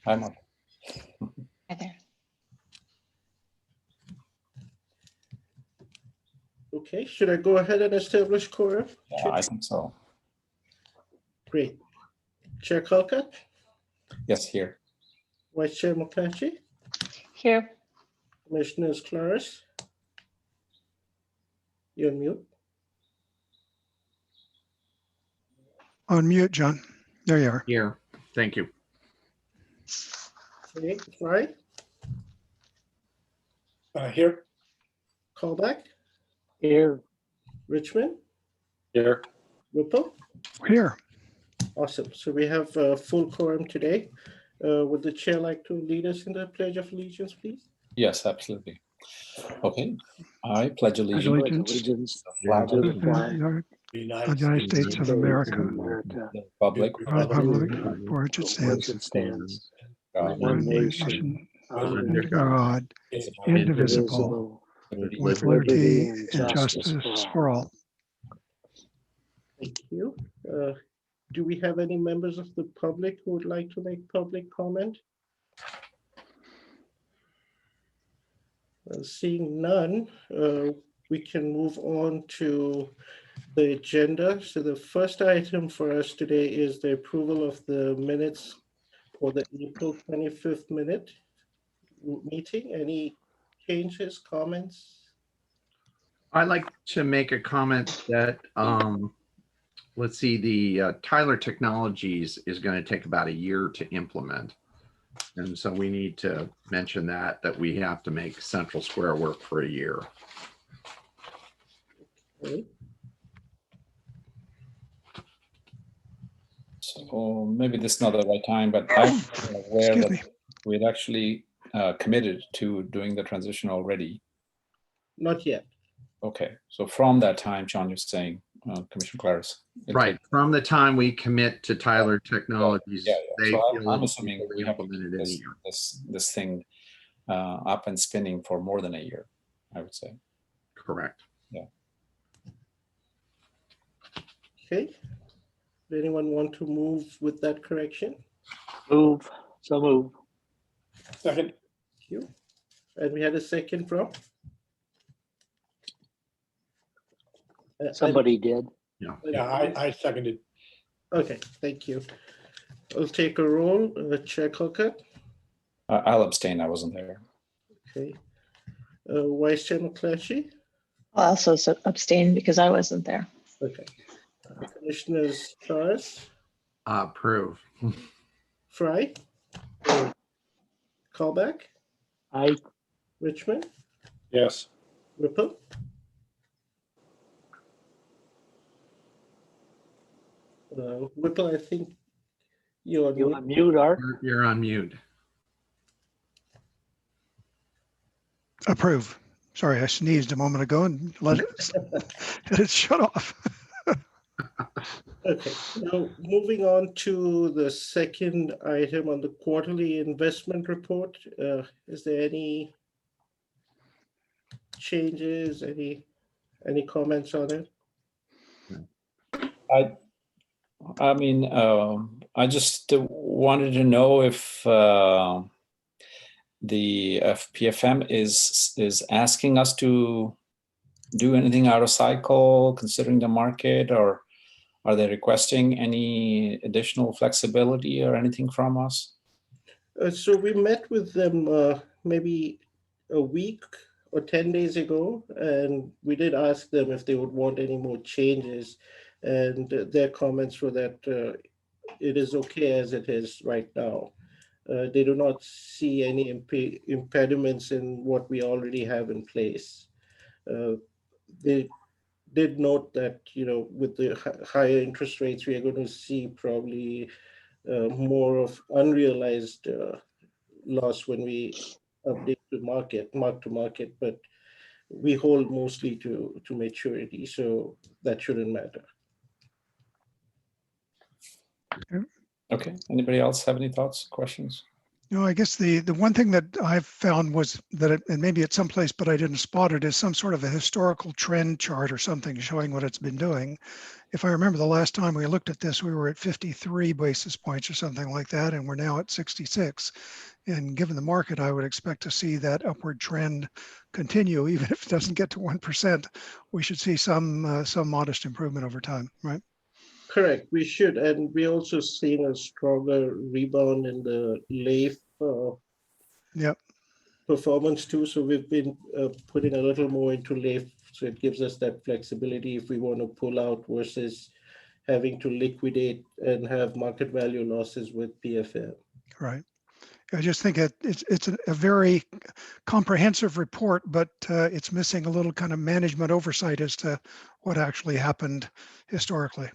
Hi, Mark. Hi there. Okay, should I go ahead and establish quorum? Yeah, I think so. Great. Chair Colcott, Yes, here. Vice Chair McClatchy, Here. Commissioners Claris. You're on mute. On mute, John. There you are. Here, thank you. Okay, Fry, Here. Callback, Here. Richmond, Here. Whipple. Here. Awesome. So we have a full quorum today. Would the chair like to lead us in the Pledge of Allegiance, please? Yes, absolutely. Okay. I pledge allegiance Allegiance to the flag to of the the flag of the United States of America, Republic, republic for which it stands, God, one nation, under God, indivisible, with liberty and justice for all. Thank you. Do we have any members of the public who would like to make public comment? Seeing none, we can move on to the agenda. So the first item for us today is the approval of the minutes for the April 25th meeting. Any changes, comments? I'd like to make a comment that, let's see, the Tyler Technologies is going to take about a year to implement. And so we need to mention that we have to make Central Square work for a year. Okay. so maybe this is not the right time, but I'm aware Excuse that me. we'd actually committed to doing the transition already. Not yet. Okay, so from that time, John, you're saying, Commissioner Claris. Right. From the time we commit to Tyler Technologies, Yeah. they So feel I'm it'll assuming be we have to implemented keep in a year. this thing up and spinning for more than a year, I would say. Correct. Okay. Does anyone want to move with that correction? Move. So move. Second. Thank you. And we had a second from? Somebody did. Yeah, I seconded. Okay, thank you. I'll take a roll. Chair Colcott. I'll abstain, I wasn't there. Okay. Vice Chair McClatchy. I'll also abstain because I wasn't there. Okay. Commissioners Charles, Approve. Fry, Callback, Aye. Richmond, Yes. Whipple. Whipple, I think you're on You mute. on mute, Art? You're on mute. Approve. Sorry, I sneezed a moment ago and let it shut off. Okay, now moving on to the second item on the quarterly investment report. Is there any changes, any comments on it? I mean, I just wanted to know if the FPFM is asking us to do anything out of cycle, considering the market, or are they requesting any additional flexibility or anything from us? So we met with them maybe a week or 10 days ago, and we did ask them if they would want any more changes. And their comments were that it is okay as it is right now. They do not see any impediments in what we already have in place. They did note that, with the higher interest rates, we are going to see probably more of unrealized loss when we update the mark to market, but we hold mostly to maturity, so that shouldn't matter. Okay, anybody else have any thoughts, questions? No, I guess the one thing that I've found was that, and maybe it's someplace, but I didn't spot it, is some sort of a historical trend chart or something showing what it's been doing. If I remember the last time we looked at this, we were at 53 basis points or something like that, and we're now at 66. And given the market, I would expect to see that upward trend continue, even if it doesn't get to 1%. We should see some modest improvement over time, right? Correct, we should, and we're also seeing a stronger rebound in the LAIF Yep. performance too. So we've been putting a little more into LAIF, so it gives us that flexibility if we want to pull out versus having to liquidate and have market value losses with PFM. Right. I just think it's a very comprehensive report, but it's missing a little kind of management oversight as to what actually happened historically.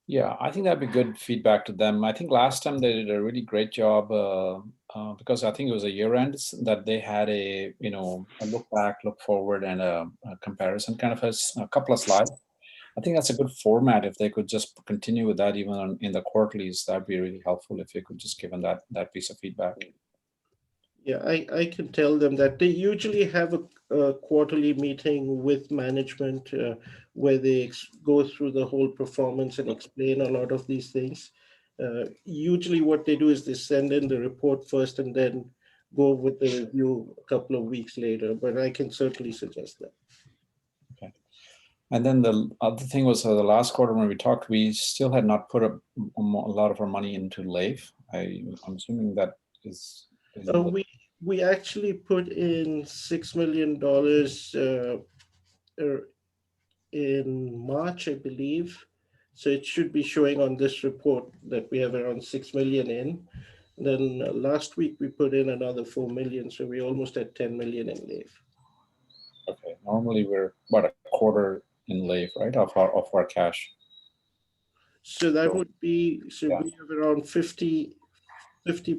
Yeah, I think that'd be good feedback to them. I think last time they did a really great job because I think it was a year end that they had a look back, look forward, and a comparison kind of a couple of slides. I think that's a good format. If they could just continue with that even in the quarterlies, that'd be really helpful if they could just give them that piece of feedback. Yeah, I can tell them that they usually have a quarterly meeting with management where they go through the whole performance and explain a lot of these things. Usually what they do is they send in the report first and then go with the review a couple of weeks later, but I can certainly suggest that. Okay. And then the other thing was the last quarter when we talked, we still had not put a lot of our money into LAIF. I'm assuming that is we actually put in $6 million in March, I believe. So it should be showing on this report that we have around 6 million in. Then last week we put in another 4 million, so we almost at 10 million in LAIF. Okay, normally we're about a quarter in LAIF, right, of our cash. So that would be, yeah. We have around 50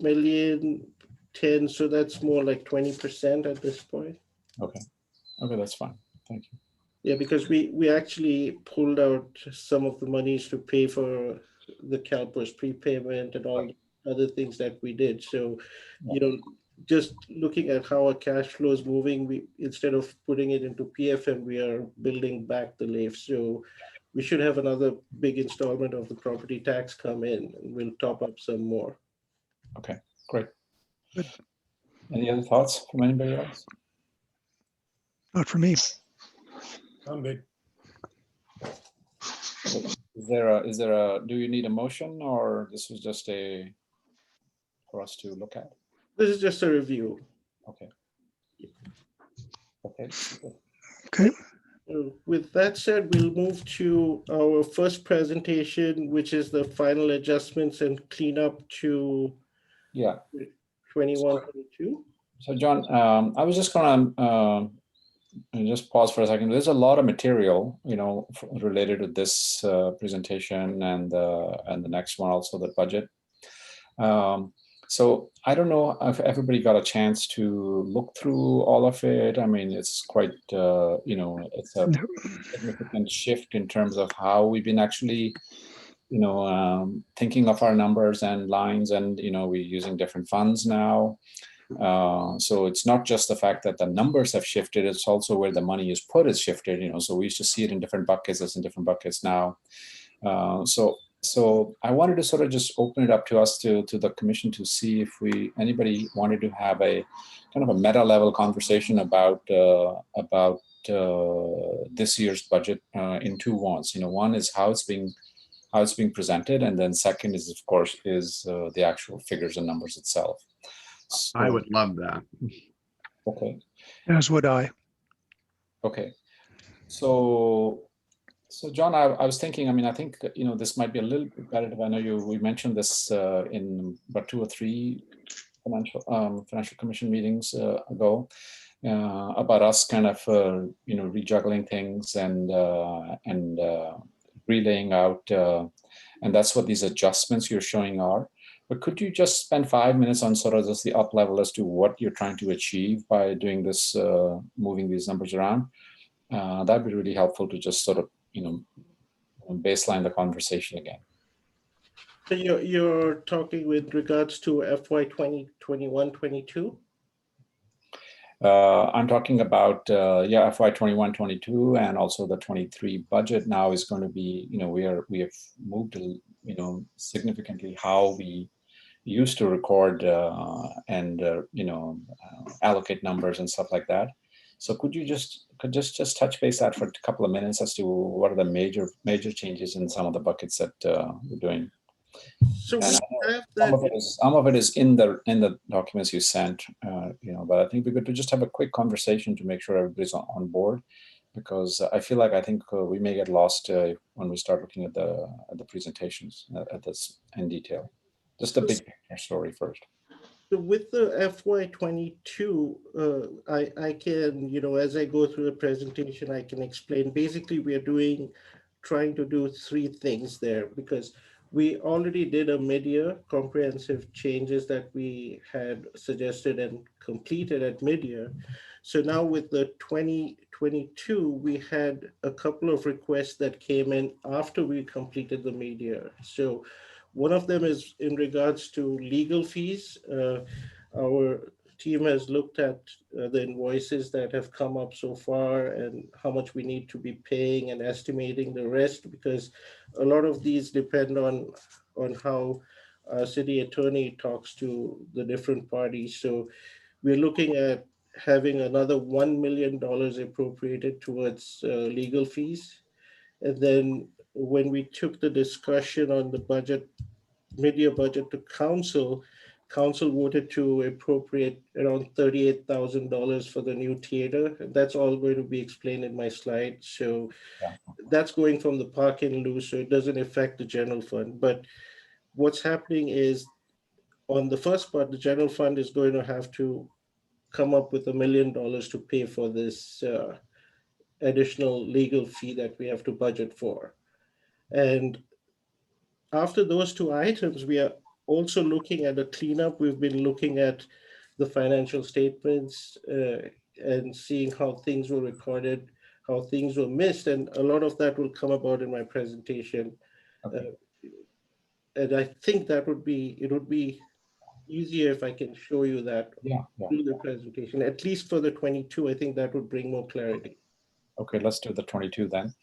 million, 10, so that's more like 20% at this point. Okay, that's fine. Thank you. Yeah, because we actually pulled out some of the monies to pay for the CalPERS prepayment and all the other things that we did. So, just looking at how our cash flow is moving, we instead of putting it into PFM, we are building back the LAIF. So we should have another big installment of the property tax come in, and we'll top up some more. Okay, great. Good. Any other thoughts from anybody else? Not for me. I'm good. Is there a do you need a motion, or this was just for us to look at? This is just a review. Okay. Okay. With that said, we'll move to our first presentation, which is the final adjustments and cleanup to 21-22. So John, I was just gonna just pause for a second. There's a lot of material, related to this presentation and the next one, also the budget. So I don't know if everybody got a chance to look through all of it. I mean, it's quite, it's a significant shift in terms of how we've been actually, thinking of our numbers and lines, and, we're using different funds now. So it's not just the fact that the numbers have shifted, it's also where the money is put is shifted, so we used to see it in different buckets, it's in different buckets now. So I wanted to sort of just open it up to us, to the commission, to see if anybody wanted to have a kind of a meta level conversation about this year's budget in two wants. One is how it's being presented, and then second is, of course, the actual figures and numbers itself. So, I would love that. Okay. As would I. Okay. So John, I was thinking, I think, this might be a little repetitive. I know we mentioned this in about 2 or 3 financial commission meetings ago about us kind of, rejuggling things and relaying out, and that's what these adjustments you're showing are. But could you just spend 5 minutes on sort of just the up level as to what you're trying to achieve by doing this, moving these numbers around? That'd be really helpful to just sort of, baseline the conversation again. So you're talking with regards to FY 2021-22? I'm talking about, yeah, FY 21-22 and also the 23 budget now is going to be, we have moved, significantly how we used to record and, allocate numbers and stuff like that. So could you just touch base that for a couple of minutes as to what are the major changes in some of the buckets that we're doing? So we And have that. some of it is in the documents you sent, but I think we're good to just have a quick conversation to make sure everybody's on board, because I think we may get lost when we start looking at the presentations at this in detail. Just a big picture story first. So with the FY 22, I can, as I go through the presentation, I can explain. Basically, we are trying to do three things there, because we already did a mid-year comprehensive changes that we had suggested and completed at mid-year. So now with the 2022, we had a couple of requests that came in after we completed the mid-year. So one of them is in regards to legal fees. Our team has looked at the invoices that have come up so far and how much we need to be paying and estimating the rest, because a lot of these depend on how our city attorney talks to the different parties. So we're looking at having another $1 million appropriated towards legal fees. And then when we took the discussion on the budget, mid-year budget to council voted to appropriate around $38,000 for the new theater. And that's all going to be explained in my slide. So that's going from the park and lieu, so it doesn't affect the general fund. But what's happening is on the first part, the general fund is going to have to come up with $1 million to pay for this additional legal fee that we have to budget for. And after those two items, we are also looking at a cleanup. We've been looking at the financial statements and seeing how things were recorded, how things were missed. And a lot of that will come about in my presentation. Okay. And I think it would be easier if I can show you that through the presentation, at least for the 22. I think that would bring more clarity. Okay, let's do the 22 then.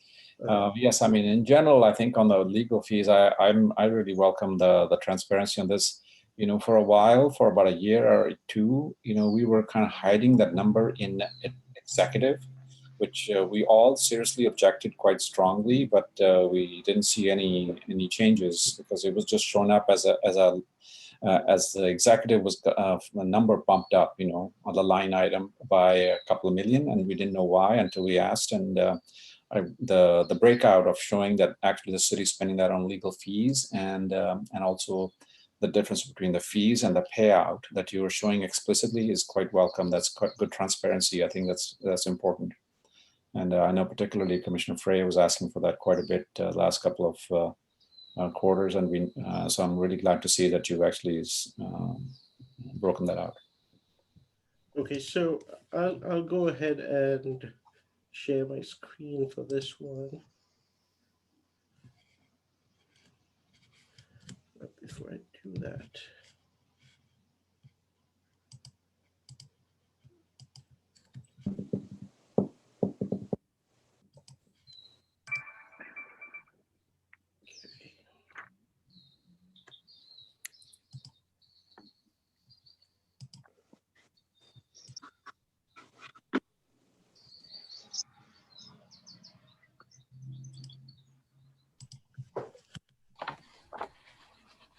Yes, I mean, in general, I think on the legal fees, I really welcome the transparency on this. For a while, for about a year or two, we were kind of hiding that number in executive, which we all seriously objected quite strongly, but we didn't see any changes because it was just shown up as the executive was the number bumped up, on the line item by a couple of million, and we didn't know why until we asked. And the breakout of showing that actually the city is spending that on legal fees and also the difference between the fees and the payout that you are showing explicitly is quite welcome. That's quite good transparency. I think that's important. And I know particularly Commissioner Frey was asking for that quite a bit the last couple of quarters, and so I'm really glad to see that you've actually broken that out. Okay, so I'll go ahead and share my screen for this one. But before I do that,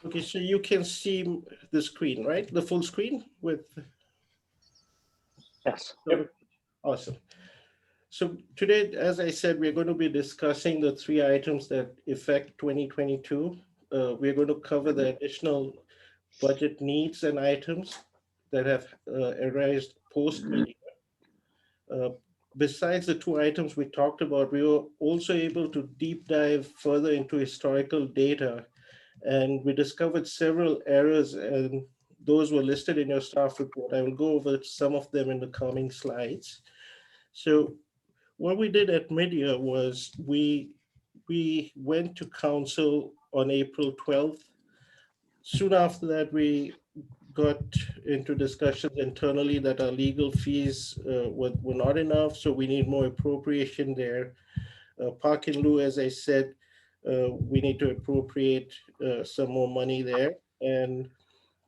okay, so you can see the screen, right? The full screen with. Yes. Awesome. So today, as I said, we're going to be discussing the three items that affect 2022. We're going to cover the additional budget needs and items that have arisen post-meeting. Besides the two items we talked about, we were also able to deep dive further into historical data, and we discovered several errors, and those were listed in your staff report. I will go over some of them in the coming slides. So what we did at mid-year was we went to council on April 12th soon after that, we got into discussions internally that our legal fees were not enough, so we need more appropriation there. Park in lieu, as I said, we need to appropriate some more money there. And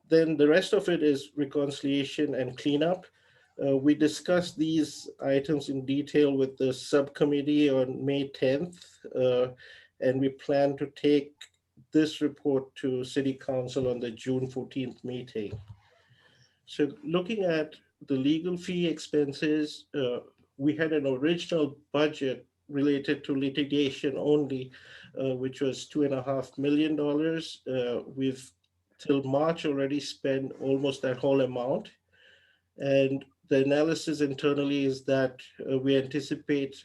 then the rest of it is reconciliation and cleanup. We discussed these items in detail with the subcommittee on May 10th, and we plan to take this report to City Council on the June 14th meeting. So looking at the legal fee expenses, we had an original budget related to litigation only, which was $2.5 million. We've till March already spent almost that whole amount. And the analysis internally is that we anticipate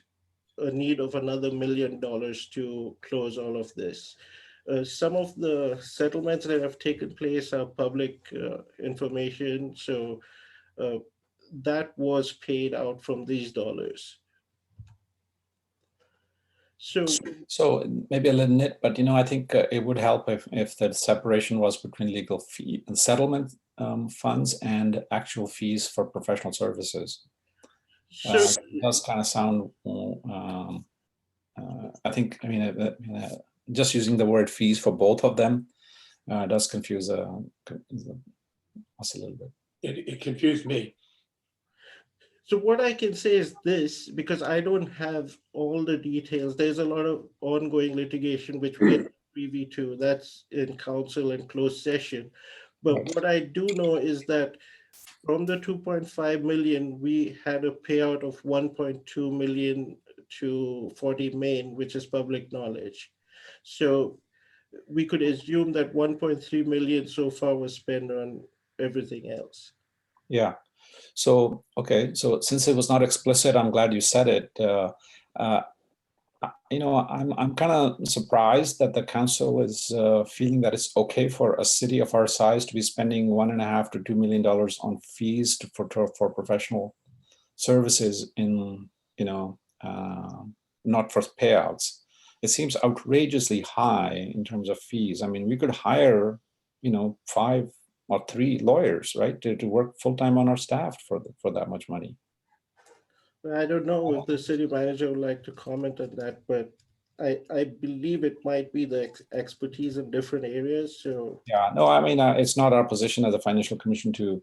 a need of another $1 million to close all of this. Some of the settlements that have taken place are public information, so that was paid out from these dollars. So maybe a little nit, but I think it would help if the separation was between legal fee and settlement funds and actual fees for professional services. It does kind of sound. I think. Just using the word fees for both of them does confuse us a little bit. It confused me. So what I can say is this, because I don't have all the details. There's a lot of ongoing litigation which we are privy to. That's in council and closed session. But what I do know is that from the 2.5 million, we had a payout of 1.2 million to 40 Main, which is public knowledge. So we could assume that 1.3 million so far was spent on everything else. Yeah. So, okay. So since it was not explicit, I'm glad you said it. I'm kind of surprised that the council is feeling that it's okay for a city of our size to be spending $1.5 to $2 million on fees for professional services in, not for payouts. It seems outrageously high in terms of fees. I mean, we could hire, 5 or 3 lawyers, right, to work full-time on our staff for that much money. I don't know if the city manager would like to comment on that, but I believe it might be the expertise in different areas. So yeah, no, I mean, it's not our position as a financial commission to.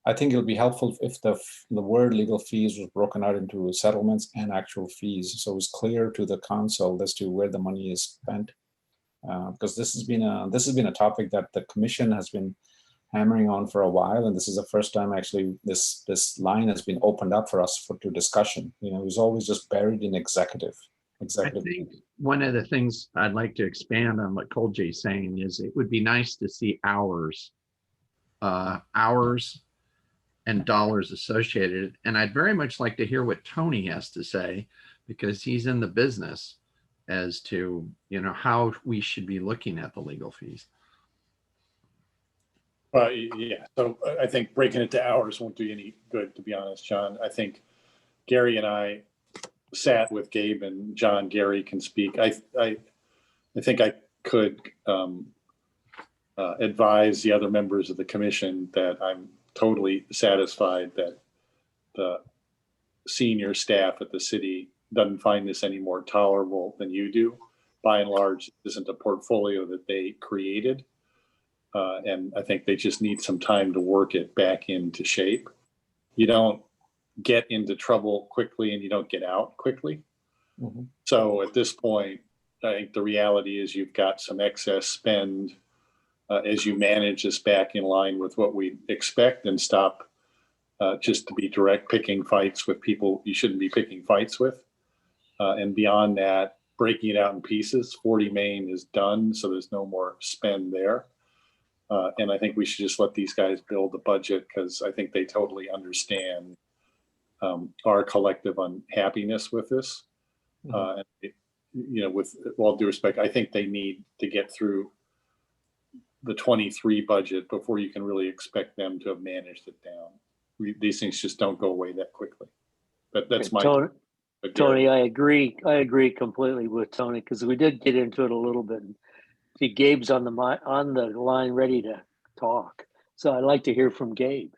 I think it'll be helpful if the word legal fees was broken out into settlements and actual fees, so it's clear to the council as to where the money is spent. Because this has been a topic that the commission has been hammering on for a while, and this is the first time actually this line has been opened up for us to discussion. It was always just buried in executive. I think one of the things I'd like to expand on what Koljay's saying is it would be nice to see hours and dollars associated, and I'd very much like to hear what Tony has to say, because he's in the business as to how we should be looking at the legal fees. Yeah, so I think breaking it to hours won't do any good, to be honest, John. I think Gary and I sat with Gabe and John. Gary can speak. I think I could advise the other members of the commission that I'm totally satisfied that the senior staff at the city doesn't find this any more tolerable than you do. By and large, this isn't a portfolio that they created. And I think they just need some time to work it back into shape. You don't get into trouble quickly and you don't get out quickly. Mm-hmm. So at this point, I think the reality is you've got some excess spend as you manage this back in line with what we expect, and stop just to be direct picking fights with people you shouldn't be picking fights with. And beyond that, breaking it out in pieces. 40 Main is done, so there's no more spend there. And I think we should just let these guys build the budget, because I think they totally understand our collective unhappiness with this. Mm-hmm. With all due respect, I think they need to get through the 23 budget before you can really expect them to have managed it down. These things just don't go away that quickly. That's my Tony, I agree completely with Tony, because we did get into it a little bit. See, Gabe's on the line ready to talk. So I'd like to hear from Gabe.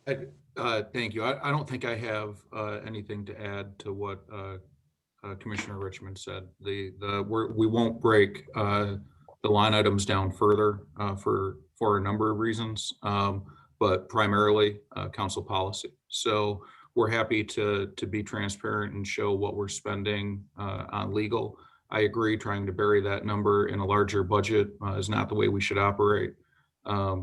Thank you. I don't think I have anything to add to what Commissioner Richmond said. We won't break the line items down further for a number of reasons, but primarily council policy. So we're happy to be transparent and show what we're spending on legal. I agree, trying to bury that number in a larger budget is not the way we should operate,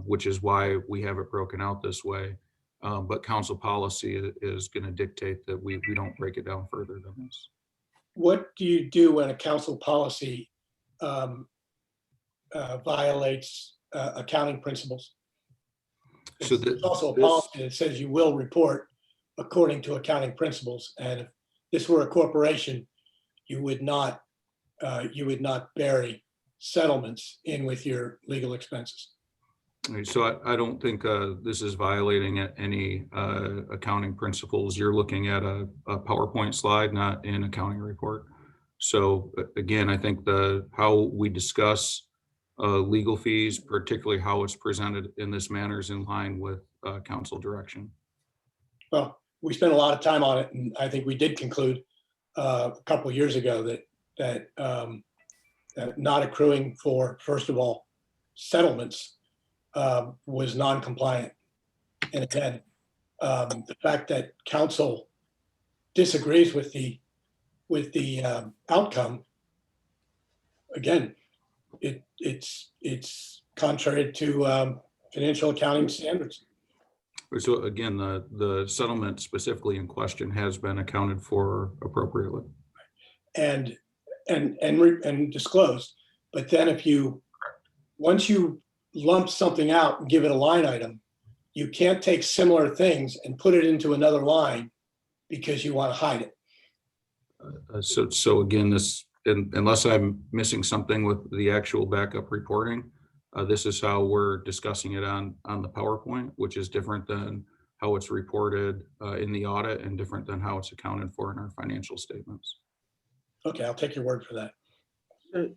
which is why we have it broken out this way. But council policy is going to dictate that we don't break it down further than this. What do you do when a council policy violates accounting principles? So There's also a policy that says you will report according to accounting principles. And if this were a corporation, you would not bury settlements in with your legal expenses. So I don't think this is violating any accounting principles. You're looking at a PowerPoint slide, not an accounting report. So again, I think how we discuss legal fees, particularly how it's presented in this manner, is in line with council direction. Well, we spent a lot of time on it, and I think we did conclude a couple of years ago that not accruing for, first of all, settlements was non-compliant. And again, the fact that council disagrees with the outcome, again, it's contrary to financial accounting standards. So again, the settlement specifically in question has been accounted for appropriately and disclosed. But then once you lump something out and give it a line item, you can't take similar things and put it into another line because you want to hide it. So again, unless I'm missing something with the actual backup reporting, this is how we're discussing it on the PowerPoint, which is different than how it's reported in the audit and different than how it's accounted for in our financial statements. Okay, I'll take your word for that.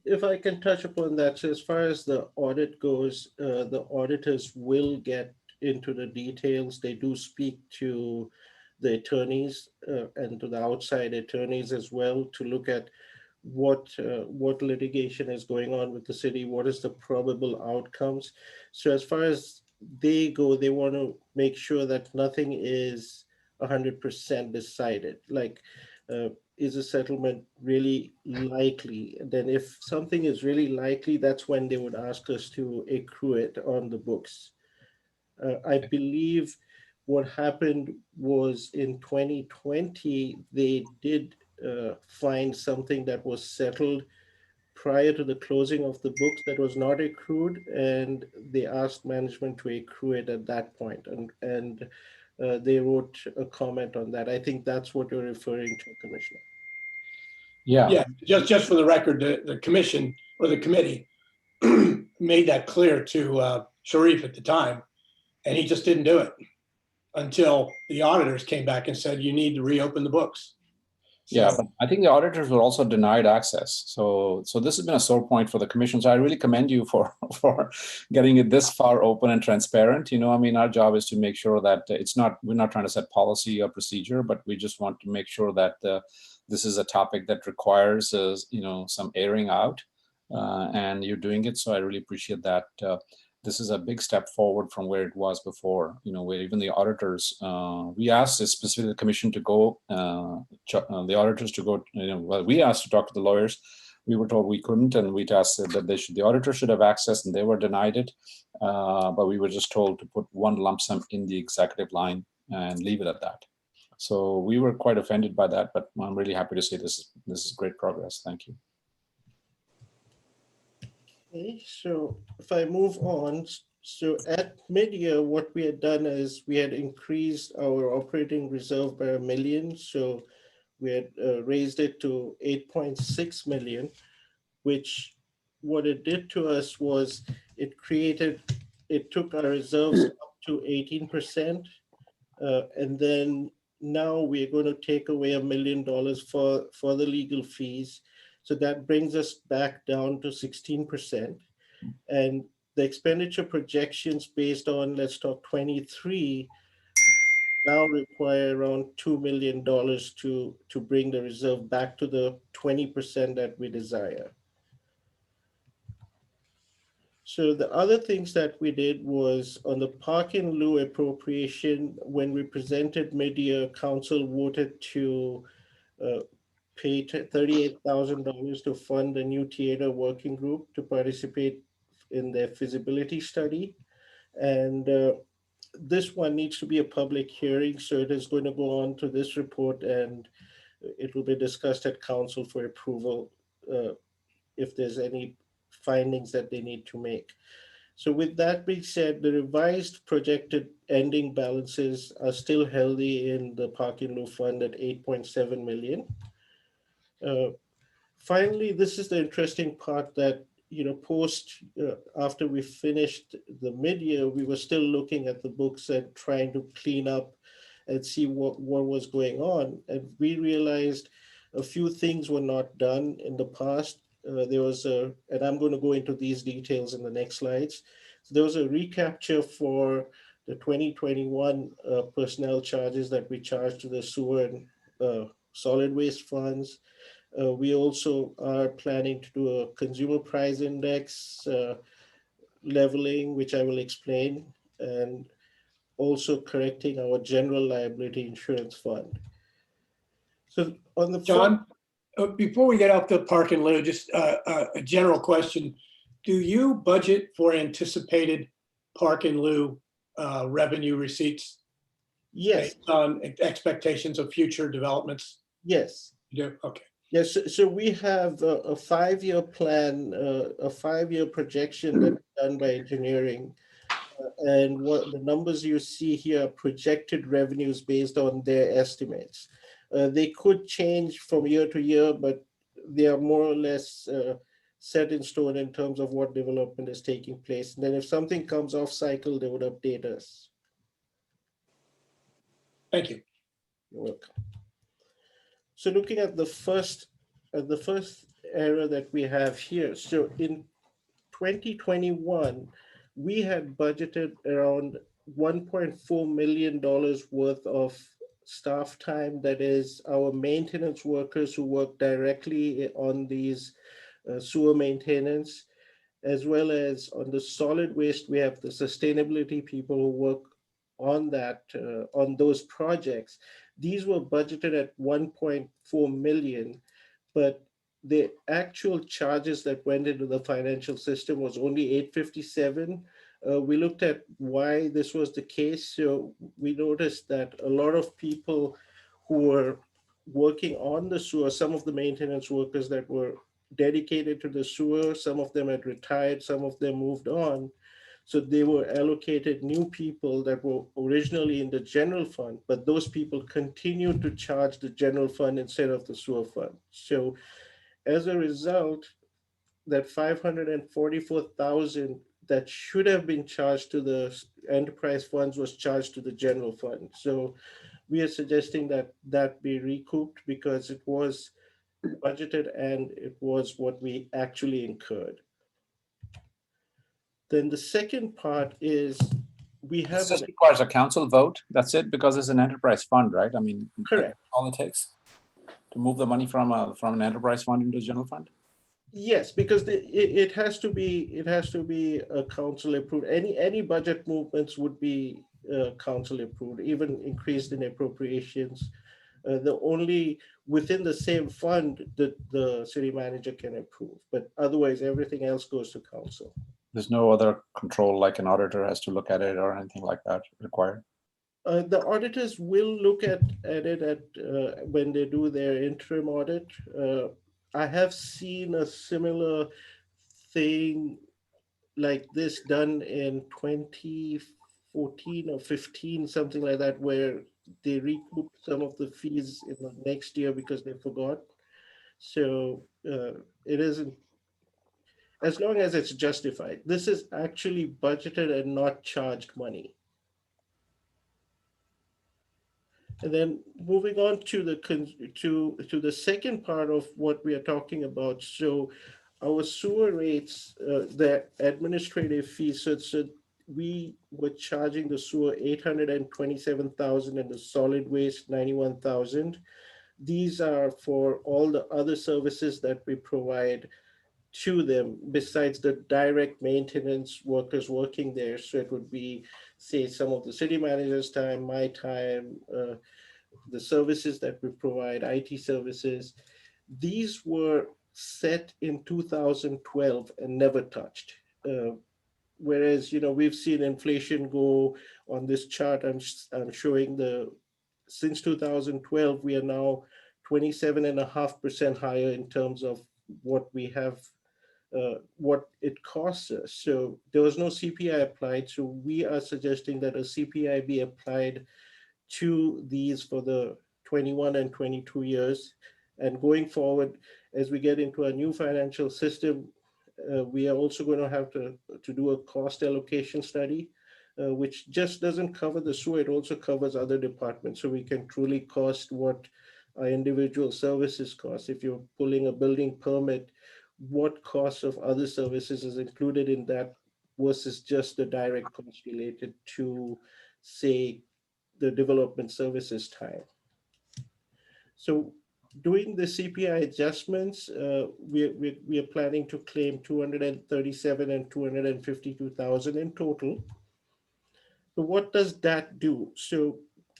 If I can touch upon that, so as far as the audit goes, the auditors will get into the details. They do speak to the attorneys and to the outside attorneys as well to look at what litigation is going on with the city, what is the probable outcomes. So as far as they go, they want to make sure that nothing is 100% decided. Like, is a settlement really likely? Then if something is really likely, that's when they would ask us to accrue it on the books. I believe what happened was in 2020, they did find something that was settled prior to the closing of the books that was not accrued, and they asked management to accrue it at that point. And they wrote a comment on that. I think that's what you're referring to, Commissioner. Yeah, just for the record, the commission or the committee made that clear to Sharif at the time, and he just didn't do it until the auditors came back and said, you need to reopen the books. Yeah, but I think the auditors were also denied access. So this has been a sore point for the commission. So I really commend you for getting it this far open and transparent. I mean, our job is to make sure that we're not trying to set policy or procedure, but we just want to make sure that this is a topic that requires, some airing out, and you're doing it. So I really appreciate that. This is a big step forward from where it was before, where even the auditors, we asked specifically the commission to go, the auditors to go, we asked to talk to the lawyers. We were told we couldn't, and we asked that the auditors should have access, and they were denied it. But we were just told to put one lump sum in the executive line and leave it at that. So we were quite offended by that, but I'm really happy to say this is great progress. Thank you. Okay, so if I move on, so at mid-year, what we had done is we had increased our operating reserve by $1 million. So we had raised it to 8.6 million, which what it did to us was it took our reserves up to 18%. And then now we're going to take away $1 million for the legal fees. So that brings us back down to 16%. And the expenditure projections based on, let's talk 23, now require around $2 million to bring the reserve back to the 20% that we desire. So the other things that we did was on the park in lieu appropriation, when we presented mid-year, council voted to pay $38,000 to fund a new theater working group to participate in their feasibility study. And this one needs to be a public hearing, so it is going to go on to this report and it will be discussed at council for approval if there's any findings that they need to make. So with that being said, the revised projected ending balances are still healthy in the park in lieu fund at 8.7 million. Finally, this is the interesting part that, after we finished the mid-year, we were still looking at the books and trying to clean up and see what was going on. And we realized a few things were not done in the past. There was and I'm going to go into these details in the next slides. So there was a recapture for the 2021 personnel charges that we charged to the sewer and solid waste funds. We also are planning to do a consumer price index leveling, which I will explain, and also correcting our general liability insurance fund. So on the John, before we get off the park and lieu, just a general question. Do you budget for anticipated park and lieu revenue receipts? Yes. Based on expectations of future developments? Yes. You do? Okay. Yes, so we have a 5-year plan, a 5-year projection that's done by engineering. And what the numbers you see here are projected revenues based on their estimates. They could change from year to year, but they are more or less set in stone in terms of what development is taking place. And then if something comes off cycle, they would update us. Thank you. You're welcome. So looking at the first area that we have here. So in 2021, we had budgeted around $1.4 million worth of staff time. That is our maintenance workers who work directly on these sewer maintenance, as well as on the solid waste, we have the sustainability people who work on that, on those projects. These were budgeted at 1.4 million, but the actual charges that went into the financial system was only 857. We looked at why this was the case. So we noticed that a lot of people who were working on the sewer, some of the maintenance workers that were dedicated to the sewer, some of them had retired, some of them moved on. So they were allocated new people that were originally in the general fund, but those people continued to charge the general fund instead of the sewer fund. So as a result, that 544,000 that should have been charged to the enterprise funds was charged to the general fund. So we are suggesting that that be recouped because it was budgeted and it was what we actually incurred. Then the second part is we have. This just requires a council vote. That's it, because it's an enterprise fund, right? I mean, correct. All it takes to move the money from an enterprise fund into a general fund. Yes, because it has to be a council approved. Any budget movements would be council approved, even increased in appropriations. The only within the same fund that the city manager can approve, but otherwise everything else goes to council. There's no other control, like an auditor has to look at it or anything like that required? The auditors will look at it when they do their interim audit. I have seen a similar thing like this done in 2014 or 15, something like that, where they recouped some of the fees in the next year because they forgot. So it isn't, as long as it's justified. This is actually budgeted and not charged money. And then moving on to the second part of what we are talking about. So our sewer rates, the administrative fees, so we were charging the sewer 827,000 and the solid waste 91,000. These are for all the other services that we provide to them besides the direct maintenance workers working there. So it would be, say, some of the city manager's time, my time, the services that we provide, IT services. These were set in 2012 and never touched. Whereas, we've seen inflation go on this chart. I'm showing since 2012, we are now 27.5% higher in terms of what we have, what it costs us. So there was no CPI applied. So we are suggesting that a CPI be applied to these for the 21 and 22 years. And going forward, as we get into a new financial system, we are also going to have to do a cost allocation study, which just doesn't cover the sewer, it also covers other departments. So we can truly cost what our individual services cost. If you're pulling a building permit, what cost of other services is included in that versus just the direct cost related to, say, the development services time. So doing the CPI adjustments, we are planning to claim 237 and 252,000 in total. So what does that do? So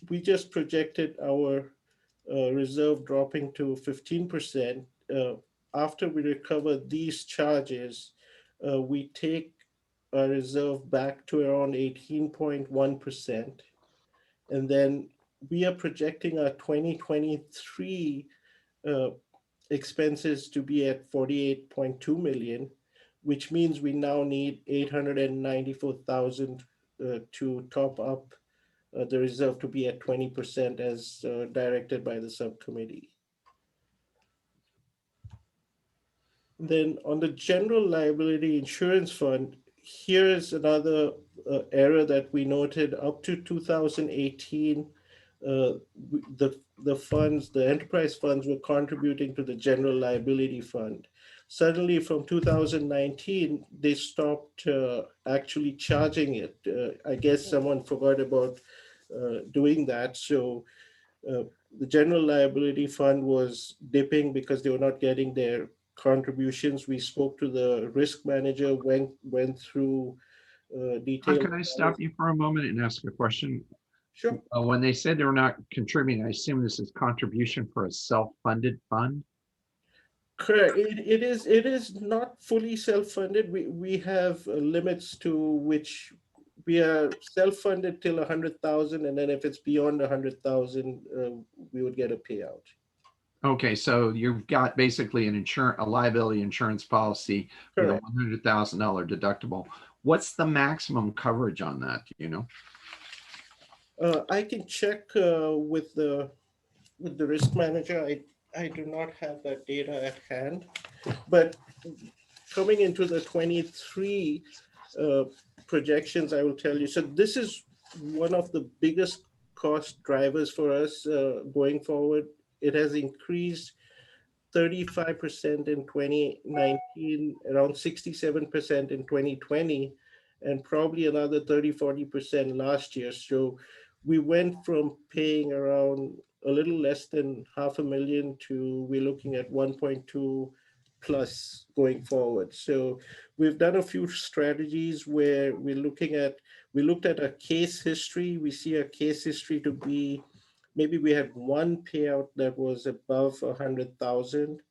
we just projected our reserve dropping to 15%. After we recover these charges, we take our reserve back to around 18.1%. And then we are projecting our 2023 expenses to be at 48.2 million, which means we now need 894,000 to top up the reserve to be at 20% as directed by the subcommittee. Then on the general liability insurance fund, here is another error that we noted. Up to 2018, the funds, the enterprise funds, were contributing to the general liability fund. Suddenly from 2019, they stopped actually charging it. I guess someone forgot about doing that. So the general liability fund was dipping because they were not getting their contributions. We spoke to the risk manager, went through detailed. Can I stop you for a moment and ask a question? Sure. When they said they're not contributing, I assume this is contribution for a self-funded fund? Correct. It is not fully self-funded. We have limits to which we are self-funded till 100,000, and then if it's beyond 100,000, we would get a payout. Okay, so you've got basically a liability insurance policy with a $100,000 deductible. What's the maximum coverage on that? Do you know? I can check with the risk manager. I do not have that data at hand, but coming into the 23 projections, I will tell you. So this is one of the biggest cost drivers for us going forward. It has increased 35% in 2019, around 67% in 2020, and probably another 30-40% last year. So we went from paying around a little less than $500,000 to we're looking at 1.2 plus going forward. So we've done a few strategies where we looked at a case history. We see a case history to be, maybe we had one payout that was above 100,000.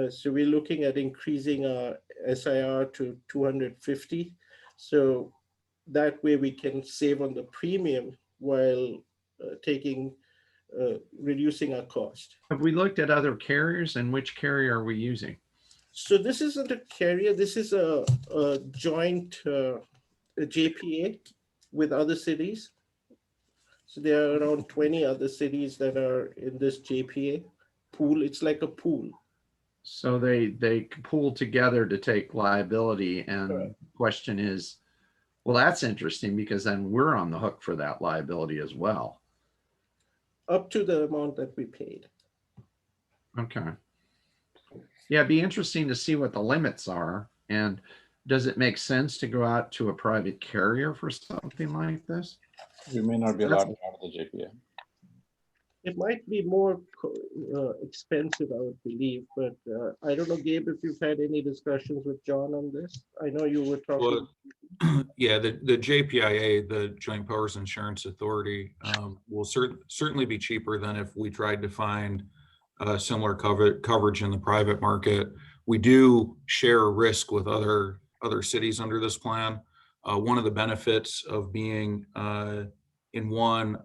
So we're looking at increasing our SIR to 250. So that way we can save on the premium while reducing our cost. Have we looked at other carriers, and which carrier are we using? So this isn't a carrier. This is a joint JPA with other cities. So there are around 20 other cities that are in this JPA pool. It's like a pool. So they pool together to take liability, and the question is, well, that's interesting because then we're on the hook for that liability as well. up to the amount that we paid. Okay. Yeah, it'd be interesting to see what the limits are. And does it make sense to go out to a private carrier for something like this? We may not be allowed out of the JPA. It might be more expensive, I would believe, but I don't know, Gabe, if you've had any discussions with John on this. I know you were talking. Well, yeah, the JPIA, the Joint Powers Insurance Authority, will certainly be cheaper than if we tried to find similar coverage in the private market. We do share risk with other cities under this plan. One of the benefits of being in one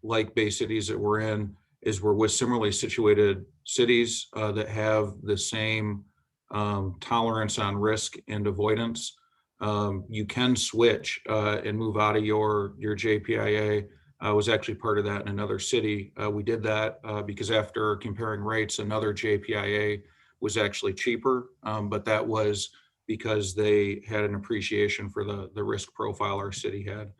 like Bay Cities that we're in is we're with similarly situated cities that have the same tolerance on risk and avoidance. You can switch and move out of your JPIA. I was actually part of that in another city. We did that because after comparing rates, another JPIA was actually cheaper, but that was because they had an appreciation for the risk profile our city had.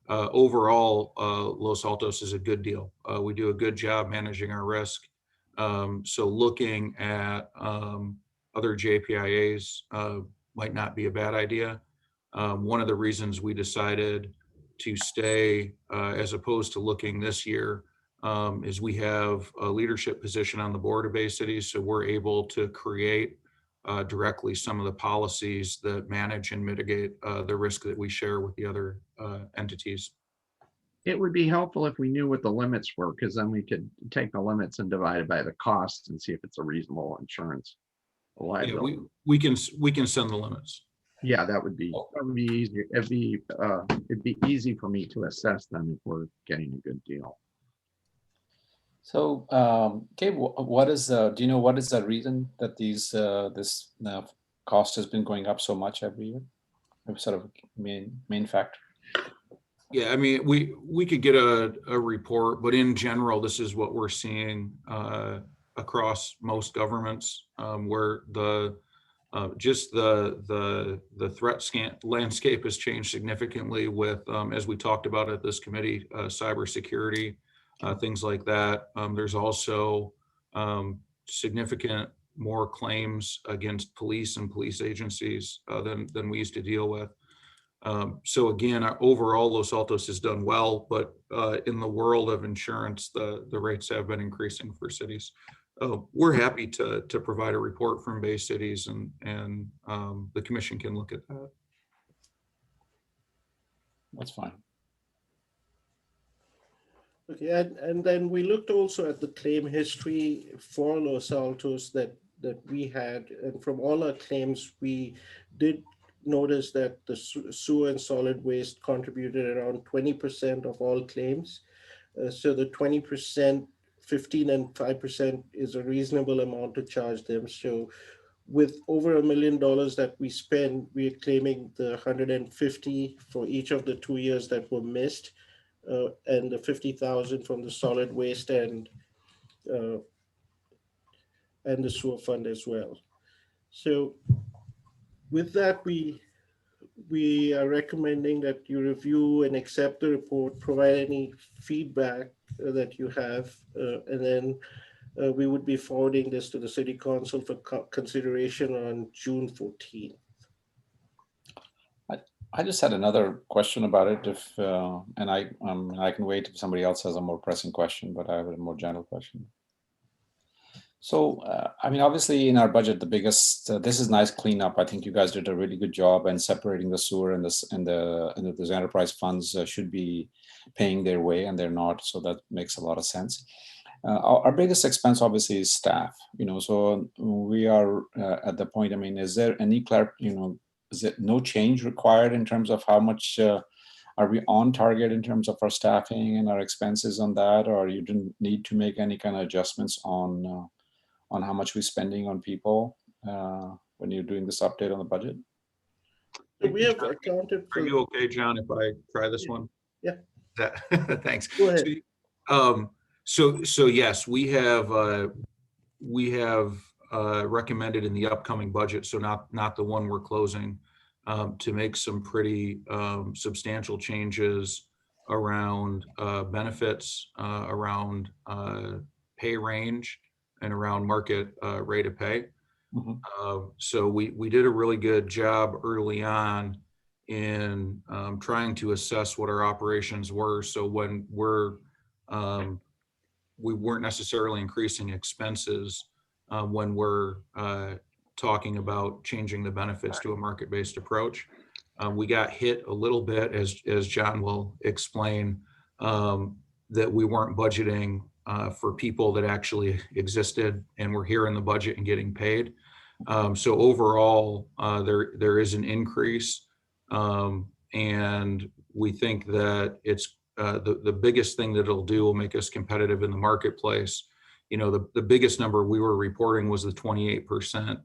Overall, Los Altos is a good deal. We do a good job managing our risk. So looking at other JPIAs might not be a bad idea. One of the reasons we decided to stay as opposed to looking this year is we have a leadership position on the board of Bay Cities, so we're able to create directly some of the policies that manage and mitigate the risk that we share with the other entities. It would be helpful if we knew what the limits were, because then we could take the limits and divide it by the cost and see if it's a reasonable insurance liability. Yeah, we can send the limits. Yeah, that would be easier. It'd be easy for me to assess them if we're getting a good deal. So, Gabe, what is do you know what is the reason that this cost has been going up so much every year? Sort of main factor. Yeah, I mean, we could get a report, but in general, this is what we're seeing across most governments, where the threat landscape has changed significantly with, as we talked about at this committee, cybersecurity, things like that. There's also significant more claims against police and police agencies than we used to deal with. So again, overall, Los Altos has done well, but in the world of insurance, the rates have been increasing for cities. We're happy to provide a report from Bay Cities, and the commission can look at that. That's fine. Okay, and then we looked also at the claim history for Los Altos that we had, and from all our claims, we did notice that the sewer and solid waste contributed around 20% of all claims. So the 20%, 15 and 5% is a reasonable amount to charge them. So with over $1 million that we spend, we're claiming the 150 for each of the 2 years that were missed, and the 50,000 from the solid waste and the sewer fund as well. So with that, we are recommending that you review and accept the report, provide any feedback that you have, and then we would be forwarding this to the City Council for consideration on June 14th. I just had another question about it. If and I can wait if somebody else has a more pressing question, but I have a more general question. So, I mean, obviously in our budget, the biggest, this is nice cleanup. I think you guys did a really good job, and separating the sewer and those enterprise funds should be paying their way, and they're not. So that makes a lot of sense. Our biggest expense obviously is staff, so we are at the point, I mean, is there any is there no change required in terms of how much are we on target in terms of our staffing and our expenses on that, or you didn't need to make any kind of adjustments on how much we're spending on people when you're doing this update on the budget? So we have accounted for. Are you okay, John, if I try this one? Yeah. Thanks. Go ahead. So yes, we have recommended in the upcoming budget, so not the one we're closing, to make some pretty substantial changes around benefits, around pay range, and around market rate of pay. So we did a really good job early on in trying to assess what our operations were. So when we weren't necessarily increasing expenses when we're talking about changing the benefits to a market-based approach. We got hit a little bit, as John will explain, that we weren't budgeting for people that actually existed and were here in the budget and getting paid. So overall, there is an increase, and we think that it's the biggest thing that it'll do will make us competitive in the marketplace. You know, the biggest number we were reporting was the 28%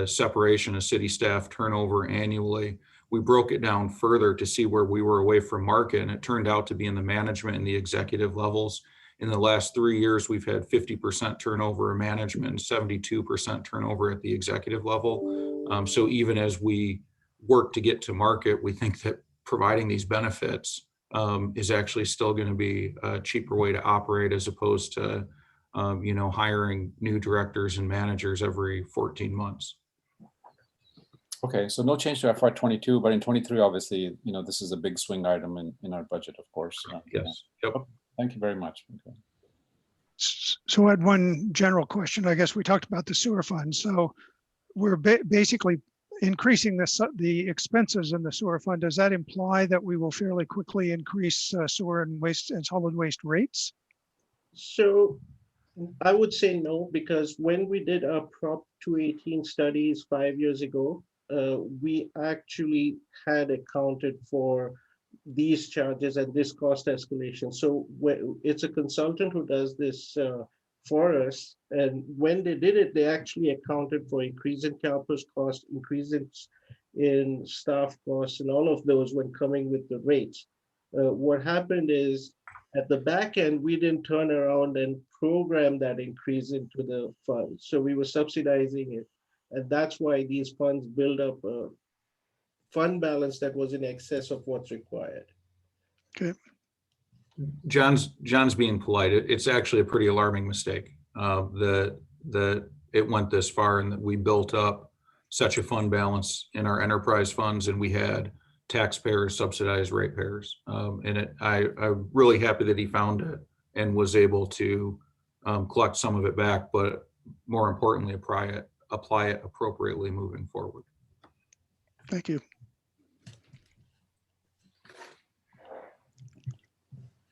separation of city staff turnover annually. We broke it down further to see where we were away from market, and it turned out to be in the management and the executive levels. In the last 3 years, we've had 50% turnover in management and 72% turnover at the executive level. So even as we work to get to market, we think that providing these benefits is actually still going to be a cheaper way to operate, as opposed to you know, hiring new directors and managers every 14 months. Okay, so no change to FY22, but in 23, obviously, you know, this is a big swing item in our budget, of course. Yes. Yep. Thank you very much. Okay. So I had one general question. I guess we talked about the sewer fund. So we're basically increasing the expenses in the sewer fund. Does that imply that we will fairly quickly increase sewer and waste and solid waste rates? So I would say no, because when we did our Prop 218 studies 5 years ago, we actually had accounted for these charges and this cost escalation. So it's a consultant who does this for us. And when they did it, they actually accounted for increase in campus cost, increases in staff costs, and all of those when coming with the rates. What happened is, at the back end, we didn't turn around and program that increase into the fund. So we were subsidizing it. And that's why these funds build up a fund balance that was in excess of what's required. Okay. John's being polite. It's actually a pretty alarming mistake that it went this far, and that we built up such a fund balance in our enterprise funds, and we had taxpayers subsidize ratepayers. And I'm really happy that he found it and was able to collect some of it back, but more importantly, apply it appropriately moving forward. Thank you.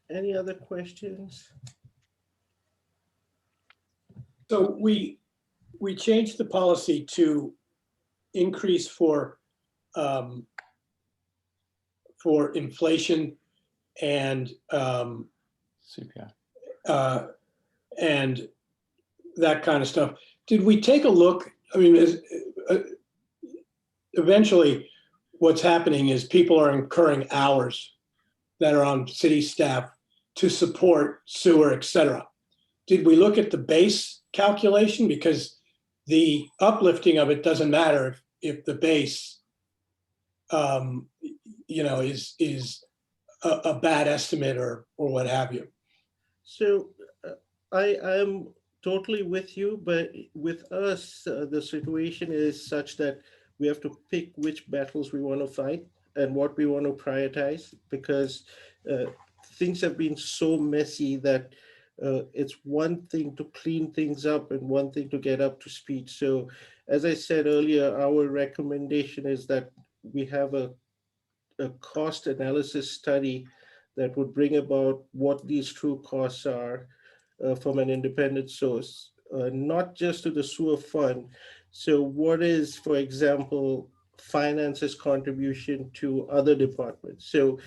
Any other questions? So we changed the policy to increase for inflation and CPI. And that kind of stuff. Did we take a look? I mean, eventually what's happening is people are incurring hours that are on city staff to support sewer, et cetera. Did we look at the base calculation? Because the uplifting of it doesn't matter if the base, you know, is a bad estimate or what have you. So I am totally with you, but with us, the situation is such that we have to pick which battles we want to fight and what we want to prioritize, because things have been so messy that it's one thing to clean things up and one thing to get up to speed. So as I said earlier, our recommendation is that we have a cost analysis study that would bring about what these true costs are from an independent source, not just to the sewer fund. So what is, for example, finance's contribution to other departments? So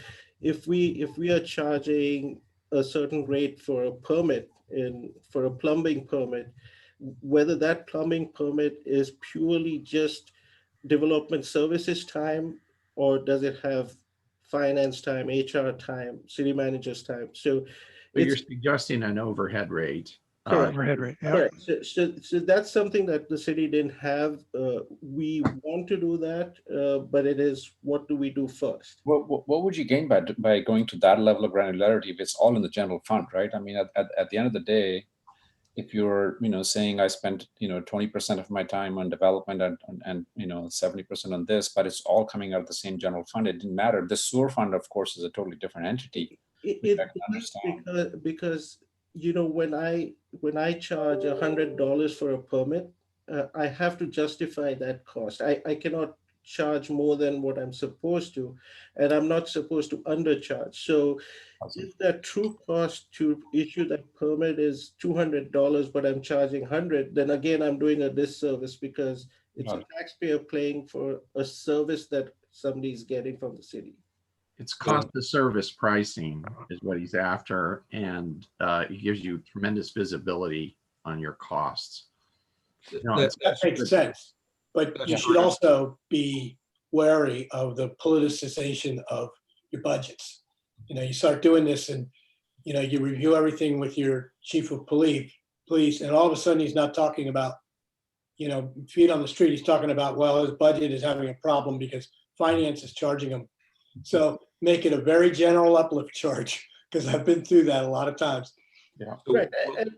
if we are charging a certain rate for a permit, for a plumbing permit, whether that plumbing permit is purely just development services time, or does it have finance time, HR time, city manager's time? So but you're suggesting an overhead rate Correct. overhead rate. Yeah. Correct. So that's something that the city didn't have. We want to do that, but it is, what do we do first? What would you gain by going to that level of granularity if it's all in the general fund, right? I mean, at the end of the day, if you're, saying I spent, 20% of my time on development and 70% on this, but it's all coming out of the same general fund, it didn't matter. The sewer fund, of course, is a totally different entity. It because when I charge $100 for a permit, I have to justify that cost. I cannot charge more than what I'm supposed to, and I'm not supposed to undercharge. So if the true cost to issue that permit is $200, but I'm charging 100, then again, I'm doing a disservice because it's a taxpayer paying for a service that somebody's getting from the city. It's cost of service pricing is what he's after, and it gives you tremendous visibility on your costs. That makes sense, but you should also be wary of the politicization of your budgets. You start doing this and, you review everything with your chief of police, and all of a sudden he's not talking about, feet on the street. He's talking about, well, his budget is having a problem because finance is charging him. So make it a very general uplift charge, because I've been through that a lot of times. Yeah. Right.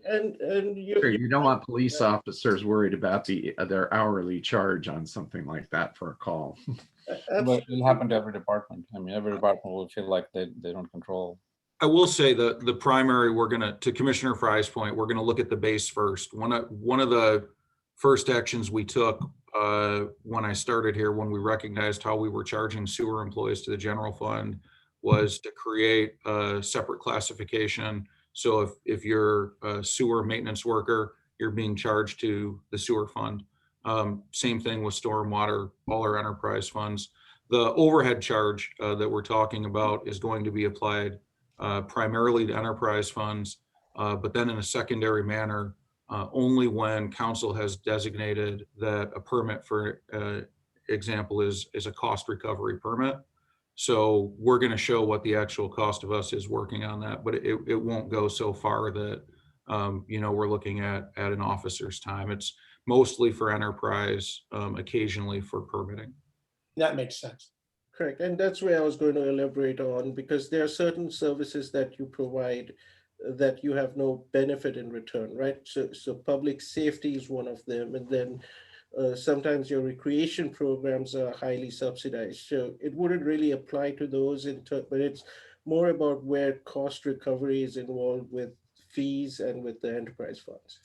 And you don't want police officers worried about their hourly charge on something like that for a call. But it'll happen to every department. I mean, every department will feel like they don't control. I will say that the primary, to Commissioner Fry's point, we're gonna look at the base first. One of the first actions we took when I started here, when we recognized how we were charging sewer employees to the general fund, was to create a separate classification. So if you're a sewer maintenance worker, you're being charged to the sewer fund. Same thing with stormwater, all our enterprise funds. The overhead charge that we're talking about is going to be applied primarily to enterprise funds, but then in a secondary manner, only when council has designated that a permit, for example, is a cost recovery permit. So we're going to show what the actual cost of us is working on that, but it won't go so far that we're looking at an officer's time. It's mostly for enterprise, occasionally for permitting. That makes sense. Correct. And that's where I was going to elaborate on, because there are certain services that you provide that you have no benefit in return, right? So public safety is one of them. And then sometimes your recreation programs are highly subsidized. So it wouldn't really apply to those, but it's more about where cost recovery is involved with fees and with the enterprise funds.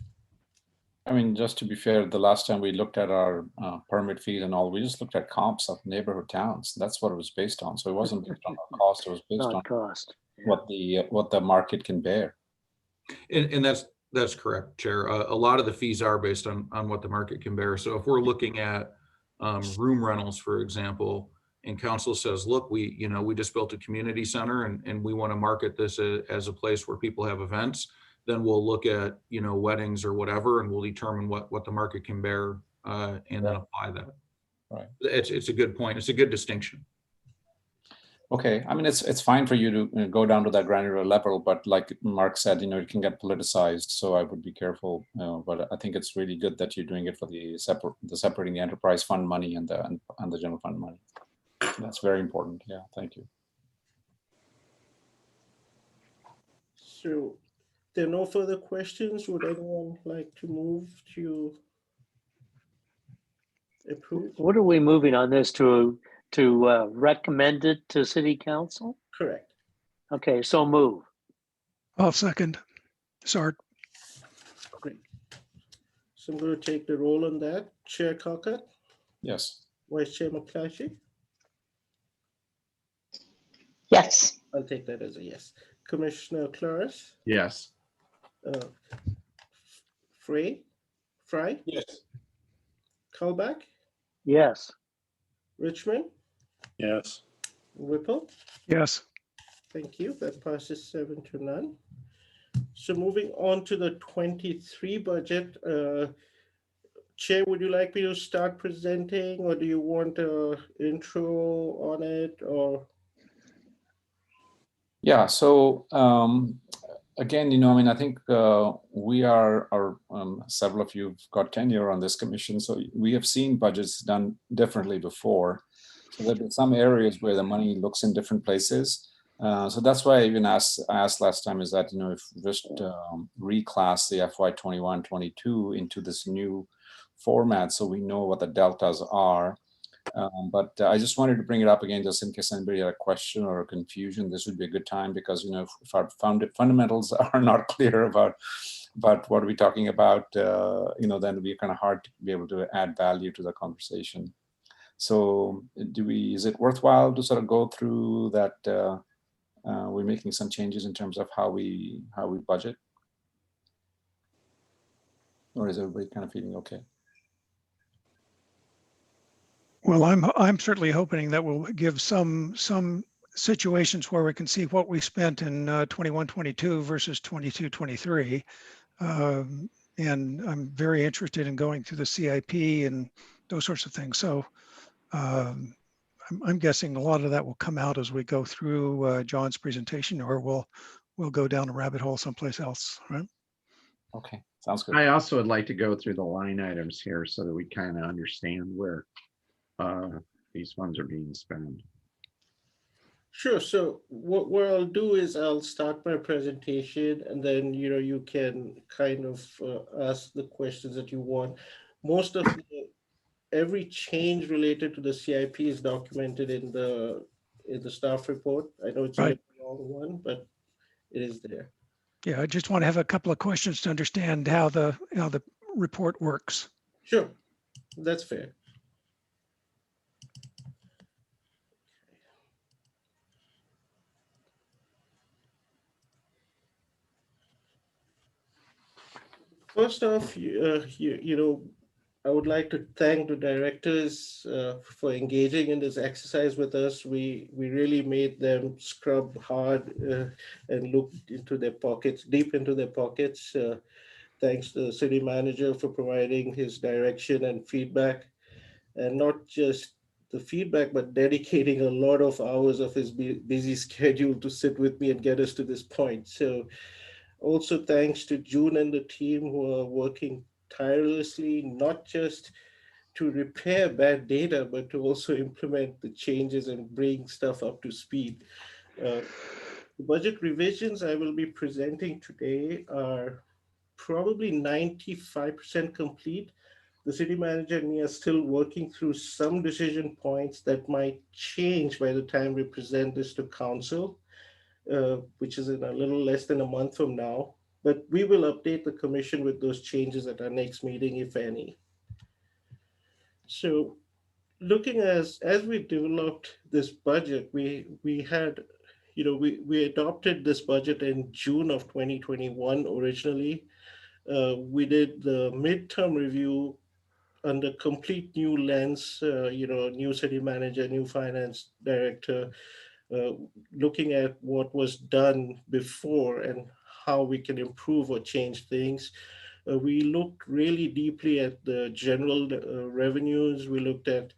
I mean, just to be fair, the last time we looked at our permit fees and all, we just looked at comps of neighborhood towns. That's what it was based on. So it wasn't based on our cost. It was based on cost. what the market can bear. And that's correct, Chair. A lot of the fees are based on what the market can bear. So if we're looking at room rentals, for example, and council says, look, we just built a community center and we want to market this as a place where people have events, then we'll look at, weddings or whatever, and we'll determine what the market can bear and then apply that. Right. It's a good point. It's a good distinction. Okay, I mean, it's fine for you to go down to that granular level, but like Mark said, it can get politicized. So I would be careful. But I think it's really good that you're doing it for the separating the enterprise fund money and the general fund money. That's very important. Yeah, thank you. So there are no further questions. Would anyone like to move to approve? What are we moving on this to recommend it to City Council? Correct. Okay, so move. I'll second. Sard. Great. So I'm going to take the roll on that. Chair Cockett? Yes. Vice Chair McClatchy? Yes. I'll take that as a yes. Commissioner Claris? Yes. Fry? Yes. Kalbach? Yes. Richmond? Yes. Whipple? Yes. Thank you. That passes 7-0. So moving on to the 23 budget. Chair, would you like me to start presenting, or do you want an intro on it, or? Yeah, so again, I mean, I think we are several of you have got tenure on this commission, so we have seen budgets done differently before. So there have been some areas where the money looks in different places. So that's why I even I asked last time is that, if just reclass the FY21-22 into this new format so we know what the deltas are. But I just wanted to bring it up again, just in case anybody had a question or a confusion. This would be a good time because, if our fundamentals are not clear about what are we talking about, then it'd be kind of hard to be able to add value to the conversation. So is it worthwhile to sort of go through that? We're making some changes in terms of how we budget, or is everybody kind of feeling okay? Well, I'm certainly hoping that will give some situations where we can see what we spent in 21-22 versus 22-23. And I'm very interested in going through the CIP and those sorts of things. So I'm guessing a lot of that will come out as we go through John's presentation, or we'll go down a rabbit hole someplace else, right? Okay, sounds good. I also would like to go through the line items here so that we kind of understand where these funds are being spent. Sure. So what I'll do is I'll start my presentation, and then you can kind of ask the questions that you want. Most of every change related to the CIP is documented in the staff report. I know it's a Right. long one, but it is there. Yeah, I just want to have a couple of questions to understand how the report works. Sure, that's fair. First off, I would like to thank the directors for engaging in this exercise with us. We really made them scrub hard and look into their pockets, deep into their pockets. Thanks to the city manager for providing his direction and feedback, and not just the feedback, but dedicating a lot of hours of his busy schedule to sit with me and get us to this point. So also thanks to June and the team who are working tirelessly, not just to repair bad data, but to also implement the changes and bring stuff up to speed. The budget revisions I will be presenting today are probably 95% complete. The city manager and me are still working through some decision points that might change by the time we present this to council, which is in a little less than a month from now. But we will update the commission with those changes at our next meeting, if any. So looking as we developed this budget, we had, we adopted this budget in June of 2021 originally. We did the midterm review under complete new lens, new city manager, new finance director, looking at what was done before and how we can improve or change things. We looked really deeply at the general revenues. We looked at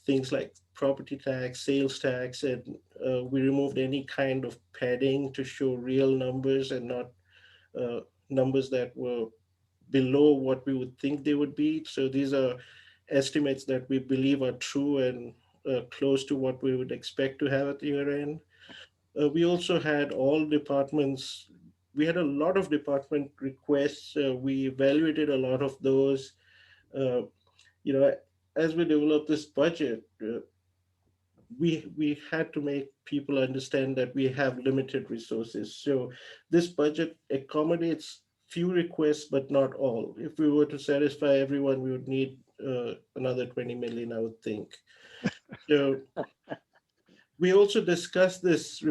things like property tax, sales tax, and we removed any kind of padding to show real numbers and not numbers that were below what we would think they would be. So these are estimates that we believe are true and close to what we would expect to have at the year end. We also had all departments. We had a lot of department requests. We evaluated a lot of those. As we developed this budget, we had to make people understand that we have limited resources. So this budget accommodates few requests, but not all. If we were to satisfy everyone, we would need another 20 million, I would think. So we also discussed this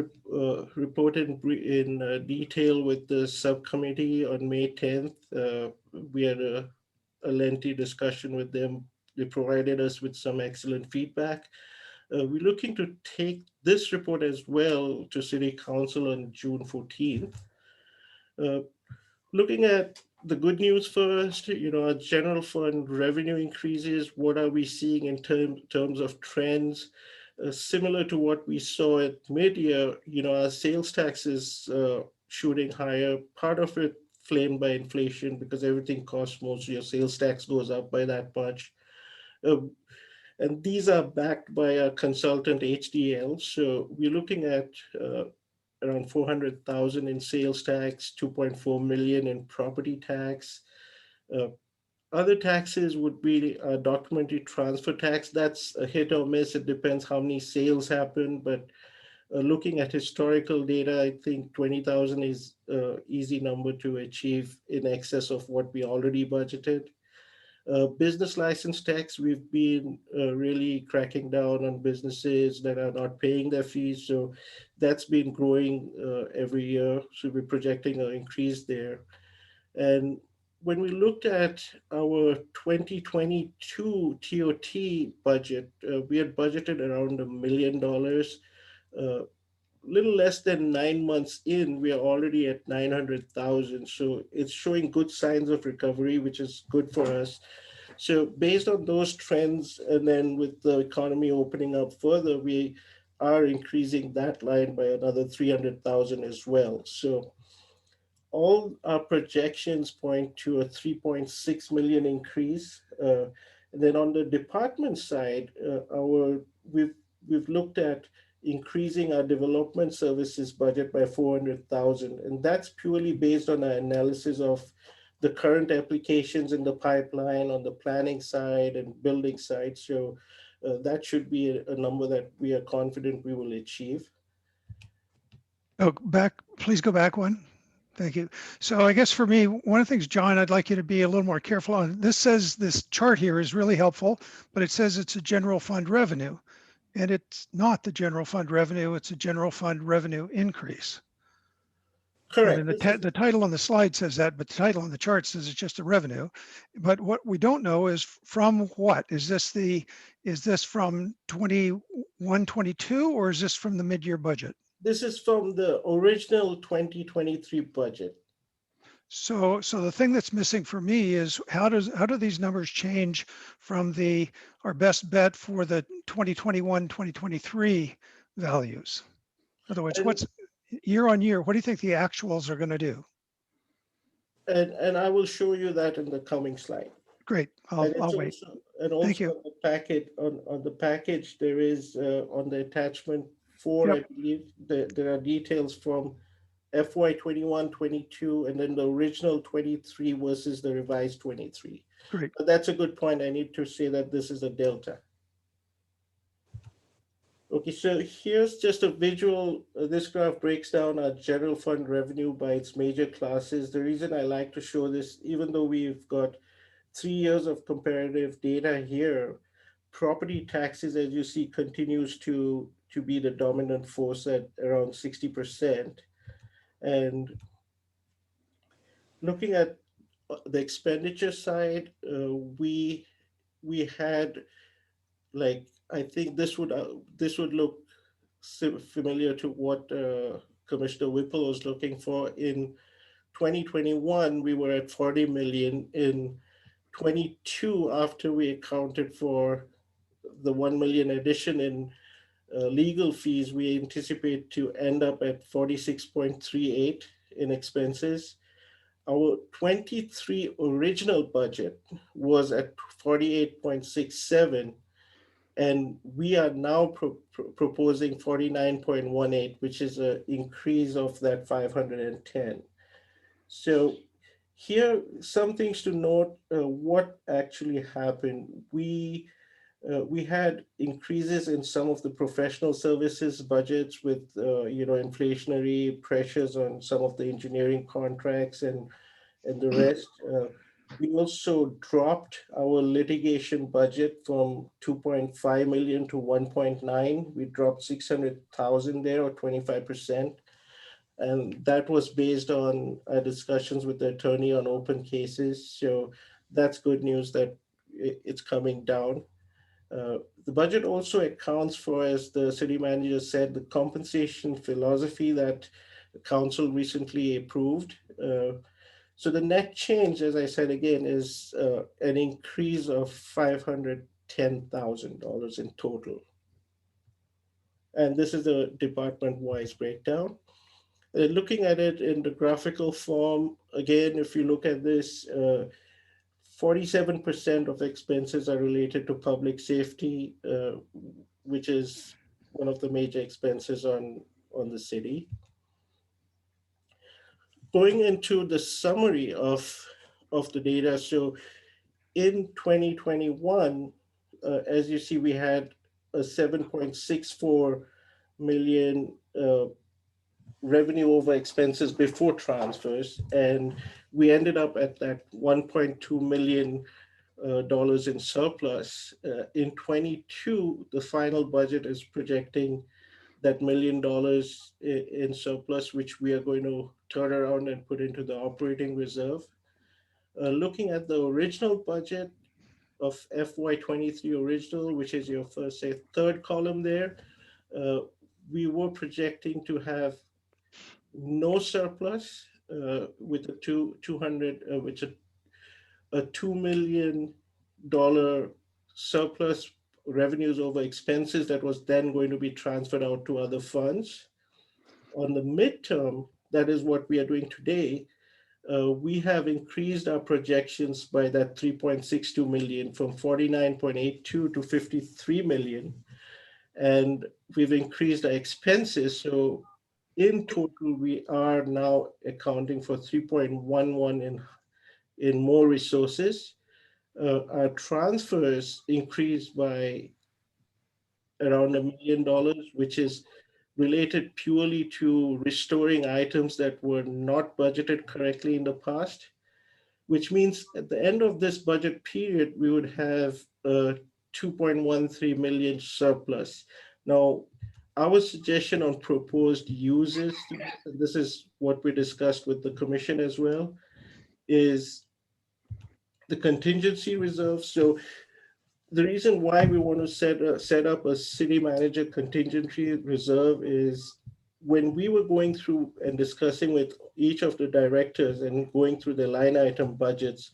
report in detail with the subcommittee on May 10th. We had a lengthy discussion with them. They provided us with some excellent feedback. We're looking to take this report as well to City Council on June 14th. Looking at the good news first, our general fund revenue increases. What are we seeing in terms of trends? Similar to what we saw at mid-year, our sales taxes shooting higher. Part of it flamed by inflation because everything costs more, so your sales tax goes up by that much. And these are backed by a consultant HDL. So we're looking at around 400,000 in sales tax, 2.4 million in property tax. Other taxes would be documentary transfer tax. That's a hit or miss. It depends how many sales happen. But looking at historical data, I think 20,000 is an easy number to achieve in excess of what we already budgeted. Business license tax, we've been really cracking down on businesses that are not paying their fees. So that's been growing every year. So we're projecting an increase there. And when we looked at our 2022 TOT budget, we had budgeted around $1 million. Little less than 9 months in, we are already at 900,000. So it's showing good signs of recovery, which is good for us. So based on those trends, and then with the economy opening up further, we are increasing that line by another 300,000 as well. So all our projections point to a 3.6 million increase. And then on the department side, we've looked at increasing our development services budget by 400,000. And that's purely based on an analysis of the current applications in the pipeline on the planning side and building side. So that should be a number that we are confident we will achieve. Oh, please go back one. Thank you. So I guess for me, one of the things, John, I'd like you to be a little more careful on. This says this chart here is really helpful, but it says it's a general fund revenue. And it's not the general fund revenue, it's a general fund revenue increase. Correct. I mean, the title on the slide says that, but the title on the chart says it's just a revenue. But what we don't know is from what? Is this from 21, 22, or is this from the mid-year budget? This is from the original 2023 budget. So the thing that's missing for me is how do these numbers change from our best bet for the 2021, 2023 values? In other words, what's year on year, what do you think the actuals are going to do? And I will show you that in the coming slide. Great, I'll wait. Thank you. On the packet, on the package, there is on the attachment 4, Yep. I believe, there are details from FY 21, 22, and then the original 23 versus the revised 23. Great. But that's a good point. I need to say that this is a delta. Okay, so here's just a visual. This graph breaks down our general fund revenue by its major classes. The reason I like to show this, even though we've got 3 years of comparative data here, property taxes, as you see, continues to be the dominant force at around 60%. And looking at the expenditure side, we had, like, I think this would look familiar to what Commissioner Whipple was looking for. In 2021, we were at 40 million. In 22, after we accounted for the 1 million addition in legal fees, we anticipate to end up at 46.38 in expenses. Our 23 original budget was at 48.67, and we are now proposing 49.18, which is an increase of that 510. So here, some things to note, what actually happened. We had increases in some of the professional services budgets with inflationary pressures on some of the engineering contracts and the rest. We also dropped our litigation budget from 2.5 million to 1.9. We dropped 600,000 there, or 25%. And that was based on discussions with the attorney on open cases. So that's good news that it's coming down. The budget also accounts for, as the city manager said, the compensation philosophy that the council recently approved. So the net change, as I said again, is an increase of $510,000 in total. And this is a department-wise breakdown. looking at it in the graphical form, again, if you look at this, 47% of expenses are related to public safety, which is one of the major expenses on the city. Going into the summary of the data, so in 2021, as you see, we had a 7.64 million revenue over expenses before transfers, and we ended up at that $1.2 million in surplus. In 22, the final budget is projecting that $1 million in surplus, which we are going to turn around and put into the operating reserve. Looking at the original budget of FY23 original, which is your first, say, third column there, we were projecting to have no surplus with a $2 million surplus revenues over expenses that was then going to be transferred out to other funds. On the midterm, that is what we are doing today. We have increased our projections by that 3.62 million from 49.82 to 53 million. And we've increased our expenses. So in total, we are now accounting for 3.11 in more resources. Our transfers increased by around $1 million, which is related purely to restoring items that were not budgeted correctly in the past, which means at the end of this budget period, we would have a 2.13 million surplus. Now, our suggestion on proposed uses, and this is what we discussed with the commission as well, is the contingency reserve. So the reason why we want to set up a city manager contingency reserve is when we were going through and discussing with each of the directors and going through the line item budgets,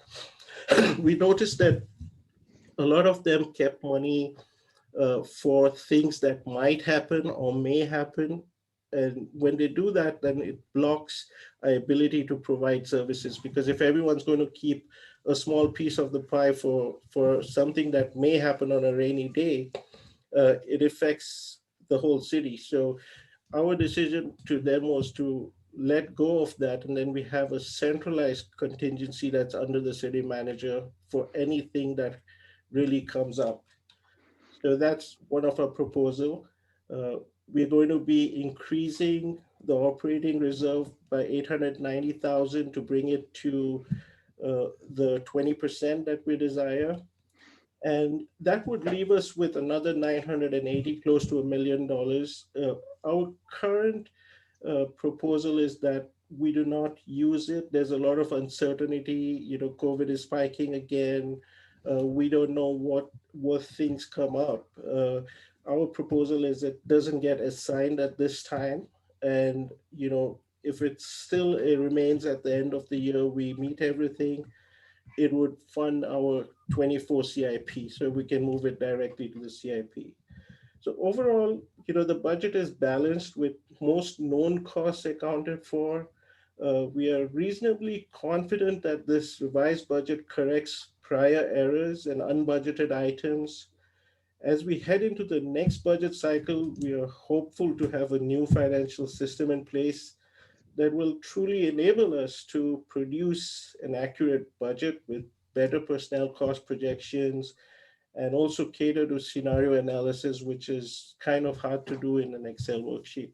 we noticed that a lot of them kept money for things that might happen or may happen. And when they do that, then it blocks our ability to provide services, because if everyone's going to keep a small piece of the pie for something that may happen on a rainy day, it affects the whole city. So our decision to them was to let go of that, and then we have a centralized contingency that's under the city manager for anything that really comes up. So that's one of our proposals. We're going to be increasing the operating reserve by 890,000 to bring it to the 20% that we desire. And that would leave us with another 980, close to $1 million. Our current proposal is that we do not use it. There's a lot of uncertainty. You know, COVID is spiking again. We don't know what things come up. Our proposal is it doesn't get assigned at this time. And, you know, if it remains at the end of the year, we meet everything, it would fund our 24 CIP. So we can move it directly to the CIP. So overall, you know, the budget is balanced with most known costs accounted for. We are reasonably confident that this revised budget corrects prior errors and unbudgeted items. As we head into the next budget cycle, we are hopeful to have a new financial system in place that will truly enable us to produce an accurate budget with better personnel cost projections and also cater to scenario analysis, which is kind of hard to do in an Excel worksheet.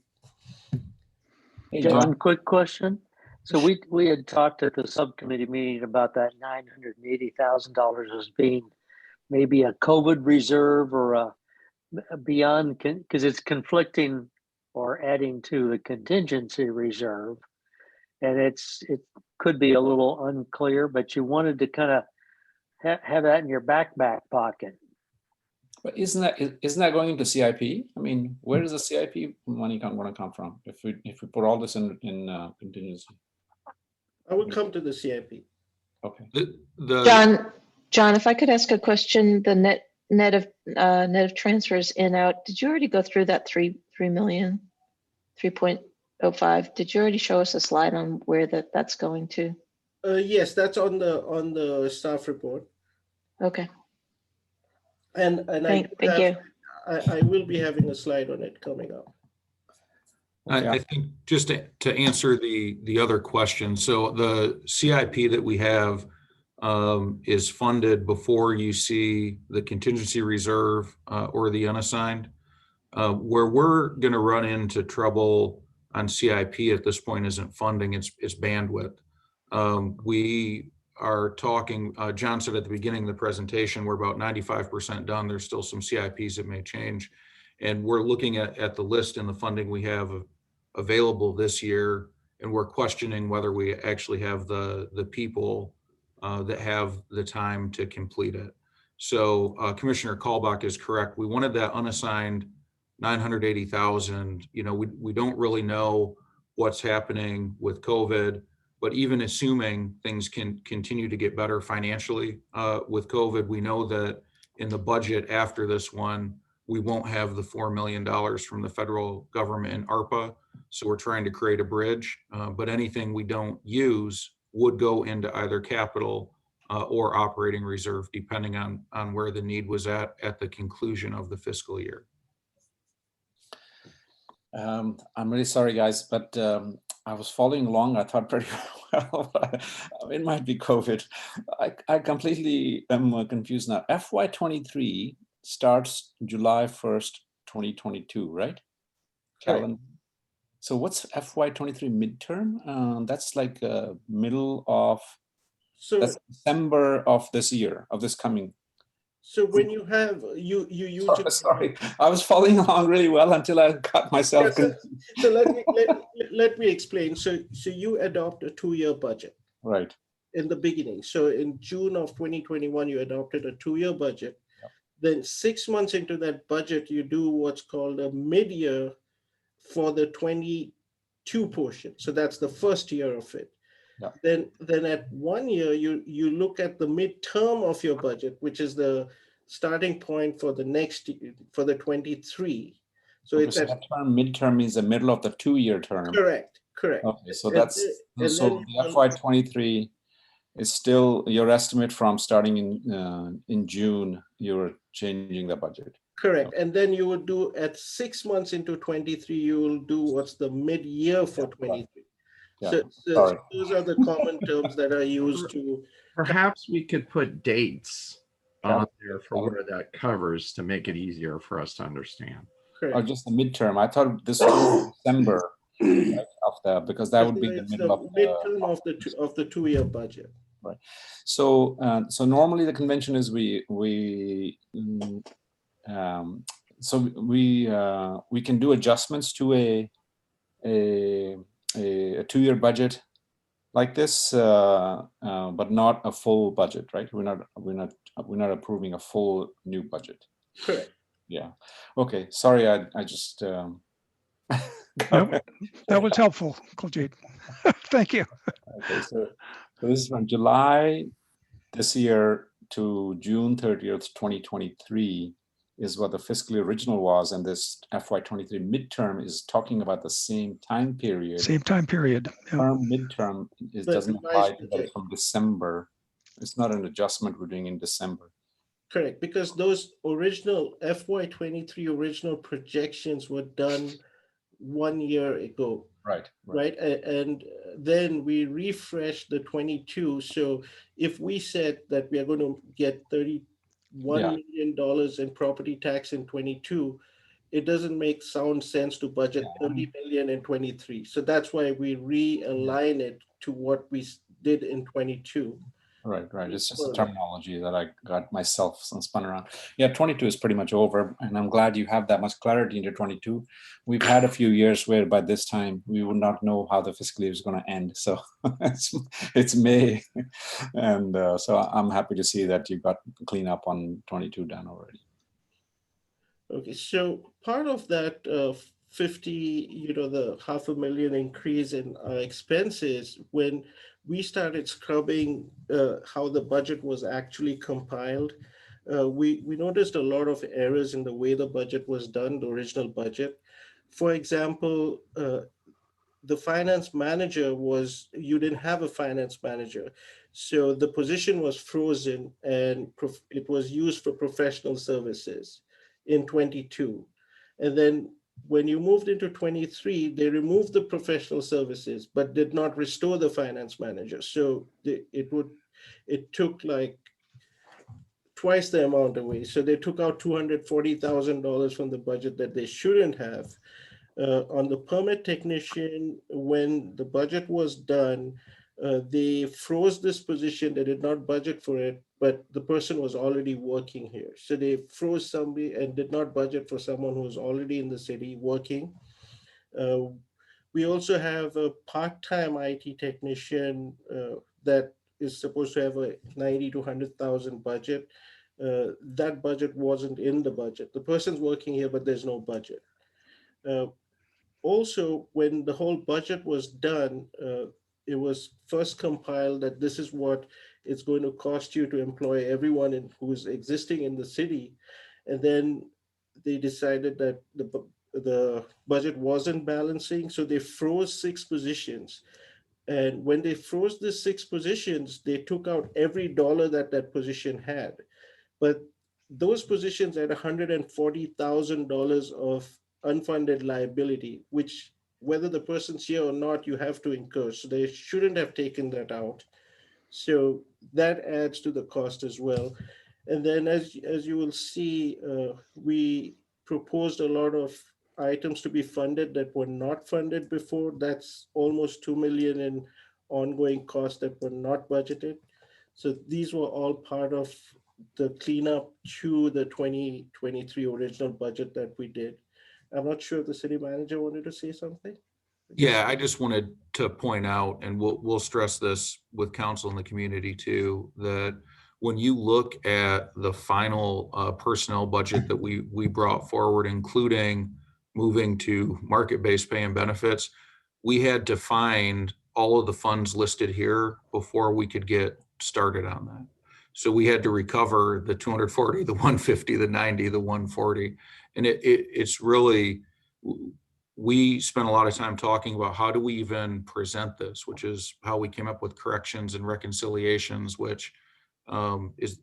Hey, John, quick question. So we had talked at the subcommittee meeting about that $980,000 as being maybe a COVID reserve or a beyond, because it's conflicting or adding to the contingency reserve. And it could be a little unclear, but you wanted to kind of have that in your back pocket. But isn't that going into CIP? I mean, where is the CIP money going to come from if we put all this in contingency? I will come to the CIP. Okay. John, if I could ask a question, the net of transfers in out, did you already go through that 3 million? 3 point? 05. Did you already show us a slide on where that's going to? Yes, that's on the staff report. Okay, And thank you. I will be having a slide on it coming up. I think just to answer the other question, so the CIP that we have is funded before you see the contingency reserve or the unassigned. Where we're going to run into trouble on CIP at this point isn't funding, it's bandwidth. We are talking, John said at the beginning of the presentation, we're about 95% done. There's still some CIPs that may change. And we're looking at the list and the funding we have available this year, and we're questioning whether we actually have the people that have the time to complete it. So Commissioner Callbach is correct. We wanted that unassigned 980,000. You know, we don't really know what's happening with COVID, but even assuming things can continue to get better financially with COVID, we know that in the budget after this one, we won't have the $4 million from the federal government in ARPA. So we're trying to create a bridge, but anything we don't use would go into either capital or operating reserve, depending on where the need was at the conclusion of the fiscal year. I'm really sorry, guys, but I was following along. I thought pretty well. It might be COVID. I completely am confused now. FY23 starts July 1st, 2022, right? Calendar. So what's FY23 midterm? That's like middle of, that's December of this year, of this coming. So when you have, you usually... Sorry, I was following along really well until I got myself confused. So let me explain. So you adopt a 2-year budget. Right. In the beginning. So in June of 2021, you adopted a 2-year budget. Yep. Then 6 months into that budget, you do what's called a mid-year for the 22 portion. So that's the first year of it. Yeah. Then at 1 year, you look at the midterm of your budget, which is the starting point for the next for the 23. So it's that term midterm means the middle of the 2-year term. Correct. Okay, so that's so the FY23 is still your estimate from starting in June. You're changing the budget. Correct. And then you would do at 6 months into 23, you will do what's the mid-year for 23. Yeah, so those are the common terms that are used to. Perhaps we could put dates on there for where that covers to make it easier for us to understand. Correct. Or just the midterm. I thought this was December because that would be the middle of the midterm of the 2-year budget. Right. So so normally the convention is we can do adjustments to a 2-year budget like this, but not a full budget, right? We're not approving a full new budget. Correct. Yeah. Okay. Sorry, I just. Nope. That was helpful, Kuljit. Thank you. Okay, so this is from July this year to June 30th, 2023 is what the fiscal original was, and this FY23 midterm is talking about the same time period. Same time period. Yep. Midterm doesn't apply to that from December. It's not an adjustment we're doing in December. Correct, because those original FY23 original projections were done 1 year ago. Right. And then we refreshed the 22. So if we said that we are going to get $31 million in property tax in 22, it doesn't make sound sense to budget 30 million in 23. So that's why we realign it to what we did in 22. Right. It's just a terminology that I got myself spun around. Yeah, 22 is pretty much over, and I'm glad you have that much clarity into 22. We've had a few years where by this time we would not know how the fiscal year is going to end. So it's May, and so I'm happy to see that you got clean up on 22 done already. Okay, so part of that 50, the $500,000 increase in expenses, when we started scrubbing how the budget was actually compiled, we noticed a lot of errors in the way the budget was done, the original budget. For example, the finance manager was, you didn't have a finance manager. So the position was frozen and it was used for professional services in 22. And then when you moved into 23, they removed the professional services, but did not restore the finance manager. So it took like twice the amount away. So they took out $240,000 from the budget that they shouldn't have. On the permit technician, when the budget was done, they froze this position. They did not budget for it, but the person was already working here. So they froze somebody and did not budget for someone who was already in the city working. We also have a part-time IT technician that is supposed to have a 90 to 100,000 budget. That budget wasn't in the budget. The person's working here, but there's no budget. Also, when the whole budget was done, it was first compiled that this is what it's going to cost you to employ everyone who's existing in the city. And then they decided that the budget wasn't balancing, so they froze 6 positions. And when they froze the 6 positions, they took out every dollar that that position had. But those positions had $140,000 of unfunded liability, which whether the person's here or not, you have to incur. So they shouldn't have taken that out. So that adds to the cost as well. And then as you will see, we proposed a lot of items to be funded that were not funded before. That's almost 2 million in ongoing costs that were not budgeted. So these were all part of the cleanup to the 2023 original budget that we did. I'm not sure if the city manager wanted to say something. Yeah, I just wanted to point out, and we'll stress this with council and the community too, that when you look at the final personnel budget that we brought forward, including moving to market-based pay and benefits, we had to find all of the funds listed here before we could get started on that. So we had to recover the 240, the 150, the 90, the 140. And it's really, we spent a lot of time talking about how do we even present this, which is how we came up with corrections and reconciliations, which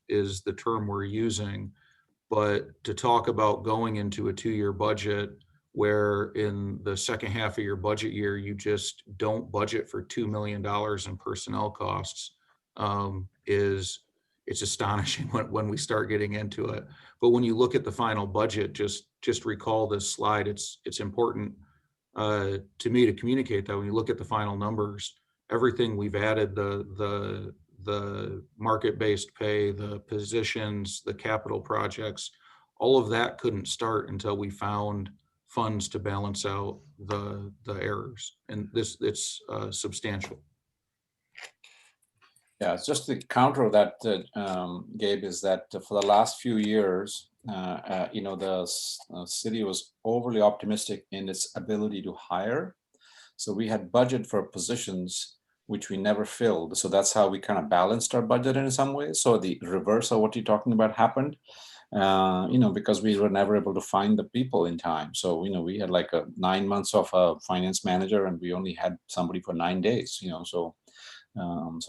is the term we're using. But to talk about going into a 2-year budget where in the second half of your budget year, you just don't budget for $2 million in personnel costs it's astonishing when we start getting into it. But when you look at the final budget, just recall this slide. It's important to me to communicate that when you look at the final numbers, everything we've added, the market-based pay, the positions, the capital projects, all of that couldn't start until we found funds to balance out the errors. And it's substantial. Yeah, it's just the counter of that, Gabe, is that for the last few years, the city was overly optimistic in its ability to hire. So we had budget for positions which we never filled. So that's how we kind of balanced our budget in some ways. So the reverse of what you're talking about happened, because we were never able to find the people in time. So, we had like 9 months of a finance manager and we only had somebody for 9 days, so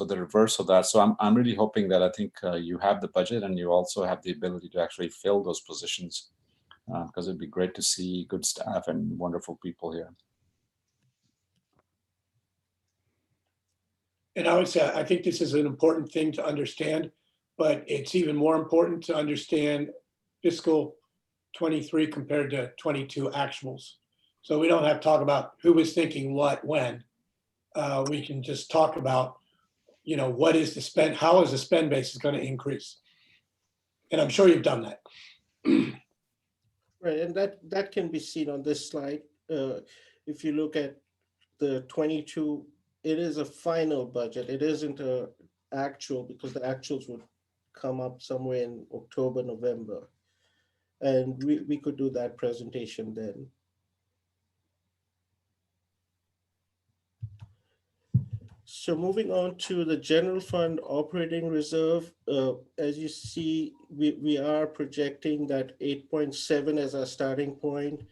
the reverse of that. So I'm really hoping that I think you have the budget and you also have the ability to actually fill those positions because it'd be great to see good staff and wonderful people here. And I would say, I think this is an important thing to understand, but it's even more important to understand fiscal 23 compared to 22 actuals. So we don't have to talk about who was thinking what, when. We can just talk about, what is the spend, how is the spend basis going to increase? And I'm sure you've done that. Right, and that can be seen on this slide. If you look at the 22, it is a final budget. It isn't a actual, because the actuals would come up somewhere in October, November. And we could do that presentation then. So moving on to the general fund operating reserve, as you see, we are projecting that 8.7 as our starting point.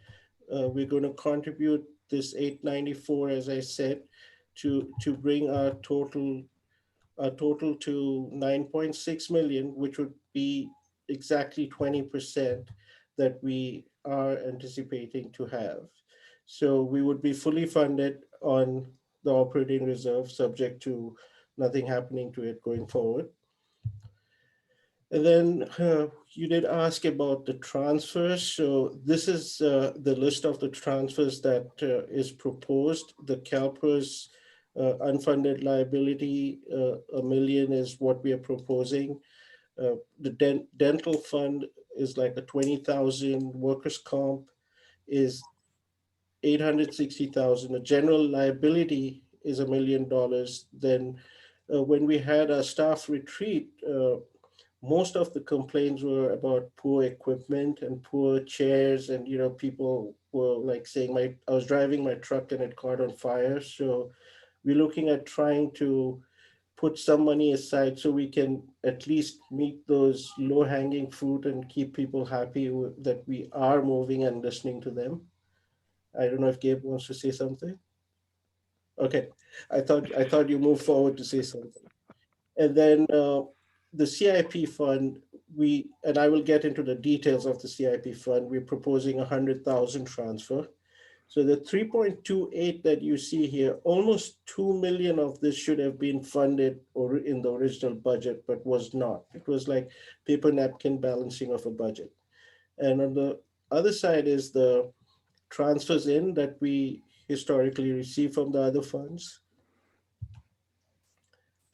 We're going to contribute this 894, as I said, to bring our total to 9.6 million, which would be exactly 20% that we are anticipating to have. So we would be fully funded on the operating reserve, subject to nothing happening to it going forward. And then you did ask about the transfers. So this is the list of the transfers that is proposed. The CalPERS unfunded liability, $1 million is what we are proposing. The dental fund is like a 20,000. Workers' comp is 860,000. The general liability is $1 million. Then when we had a staff retreat, most of the complaints were about poor equipment and poor chairs, and people were like saying, I was driving my truck and it caught on fire. So we're looking at trying to put some money aside so we can at least meet those low-hanging fruit and keep people happy that we are moving and listening to them. I don't know if Gabe wants to say something. Okay, I thought you moved forward to say something. And then the CIP fund, and I will get into the details of the CIP fund. We're proposing 100,000 transfer. So the 3.28 that you see here, almost 2 million of this should have been funded or in the original budget, but was not. It was like paper napkin balancing of a budget. And on the other side is the transfers in that we historically receive from the other funds.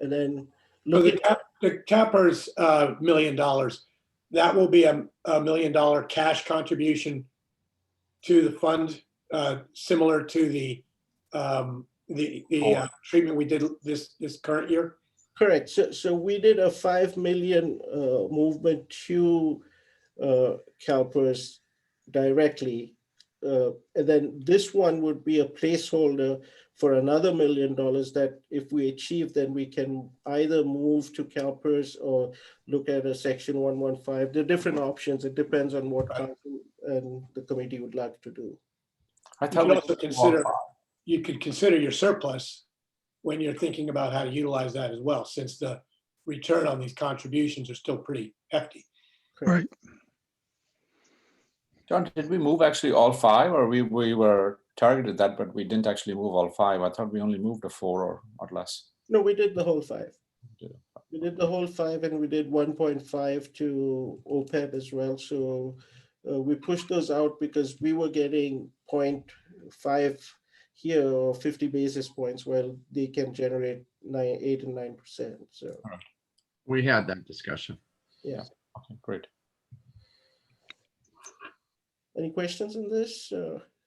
And then So the CalPERS $1 million, that will be a $1 million cash contribution to the fund, similar to the treatment we did this current year. Correct. So we did a 5 million movement to CalPERS directly. And then this one would be a placeholder for another $1 million that if we achieve, then we can either move to CalPERS or look at a section 115. There are different options. It depends on what council and the committee would like to do. I You thought could we also consider, you could consider your surplus when you're thinking about how to utilize that as well, since the return on these contributions are still pretty hefty. Right. John, did we move actually all 5, or we were targeted that, but we didn't actually move all 5? I thought we only moved a 4 or less. No, we did the whole 5. Yeah. We did the whole 5, and we did 1.5 to OPEB as well. So we pushed those out because we were getting 0.5 here or 50 basis points, while they can generate 8 and 9%. So We had that discussion. yeah. Okay, great. Any questions on this?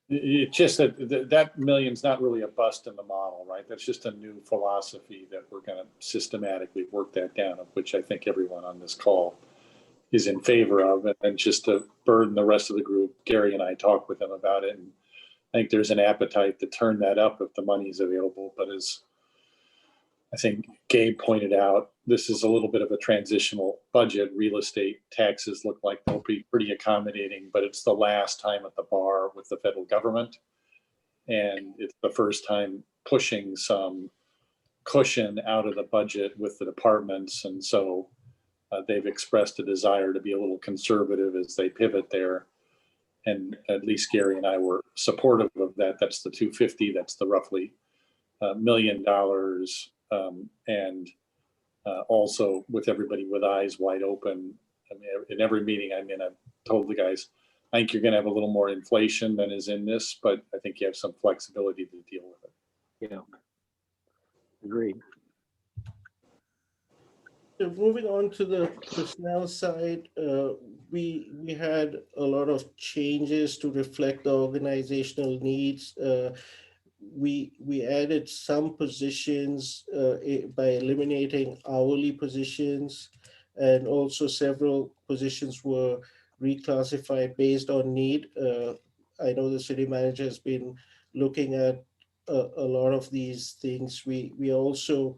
It's just that that million's not really a bust in the model, right? That's just a new philosophy that we're going to systematically work that down, of which I think everyone on this call is in favor of. And just to burden the rest of the group, Gary and I talked with them about it. And I think there's an appetite to turn that up if the money is available. But as I think Gabe pointed out, this is a little bit of a transitional budget. Real estate taxes look like they'll be pretty accommodating, but it's the last time at the bar with the federal government. And it's the first time pushing some cushion out of the budget with the departments. And so they've expressed a desire to be a little conservative as they pivot there. And at least Gary and I were supportive of that. That's the 250. That's the roughly $1 million. And also with everybody with eyes wide open. I mean, in every meeting I'm in, I've told the guys, I think you're going to have a little more inflation than is in this, but I think you have some flexibility to deal with it. Yeah. Agreed. So moving on to the personnel side, we had a lot of changes to reflect the organizational needs. We added some positions by eliminating hourly positions, and also several positions were reclassified based on need. I know the city manager has been looking at a lot of these things. We also,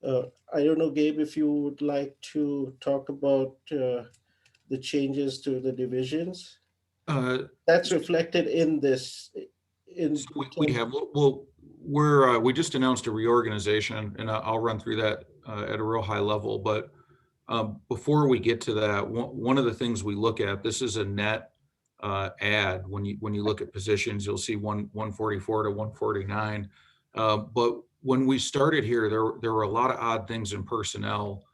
I don't know, Gabe, if you would like to talk about the changes to the divisions. That's reflected in this in We have, well, we just announced a reorganization, and I'll run through that at a real high level. But before we get to that, one of the things we look at, this is a net add. When you look at positions, you'll see 144 to 149. But when we started here, there were a lot of odd things in personnel,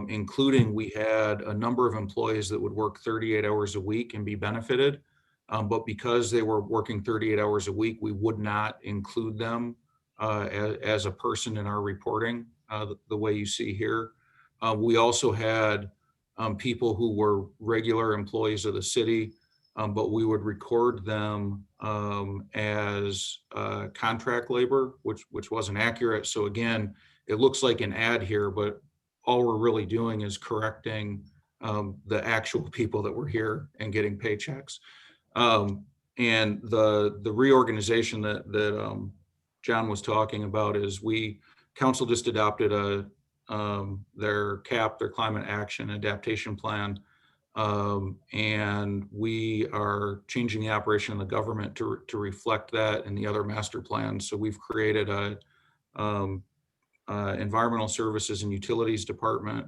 including we had a number of employees that would work 38 hours a week and be benefited. But because they were working 38 hours a week, we would not include them as a person in our reporting, the way you see here. We also had people who were regular employees of the city, but we would record them as contract labor, which wasn't accurate. So again, it looks like an ad here, but all we're really doing is correcting the actual people that were here and getting paychecks. And the reorganization that John was talking about is council just adopted their CAP, their climate action adaptation plan. And we are changing the operation of the government to reflect that in the other master plans. So we've created a environmental services and utilities department.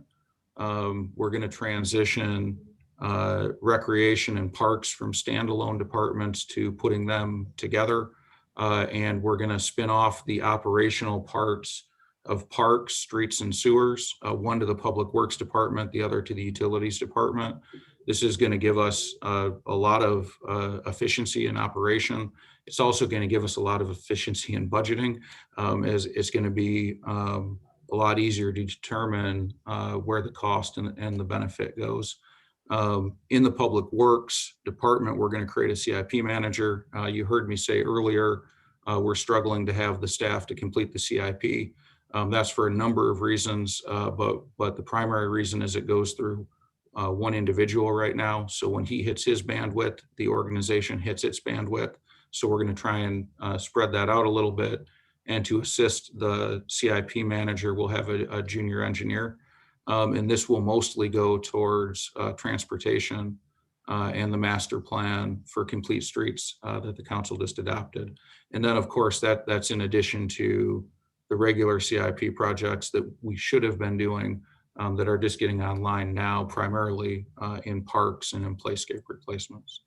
We're going to transition recreation and parks from standalone departments to putting them together. And we're going to spin off the operational parts of parks, streets, and sewers, one to the Public Works Department, the other to the Utilities Department. This is going to give us a lot of efficiency in operation. It's also going to give us a lot of efficiency in budgeting, as it's going to be a lot easier to determine where the cost and the benefit goes. In the Public Works Department, we're going to create a CIP manager. You heard me say earlier, we're struggling to have the staff to complete the CIP. That's for a number of reasons, but the primary reason is it goes through one individual right now. So when he hits his bandwidth, the organization hits its bandwidth. So we're going to try and spread that out a little bit. And to assist the CIP manager, we'll have a junior engineer. And this will mostly go towards transportation and the master plan for complete streets that the council just adopted. And then, of course, that's in addition to the regular CIP projects that we should have been doing that are just getting online now, primarily in parks and in playscape replacements.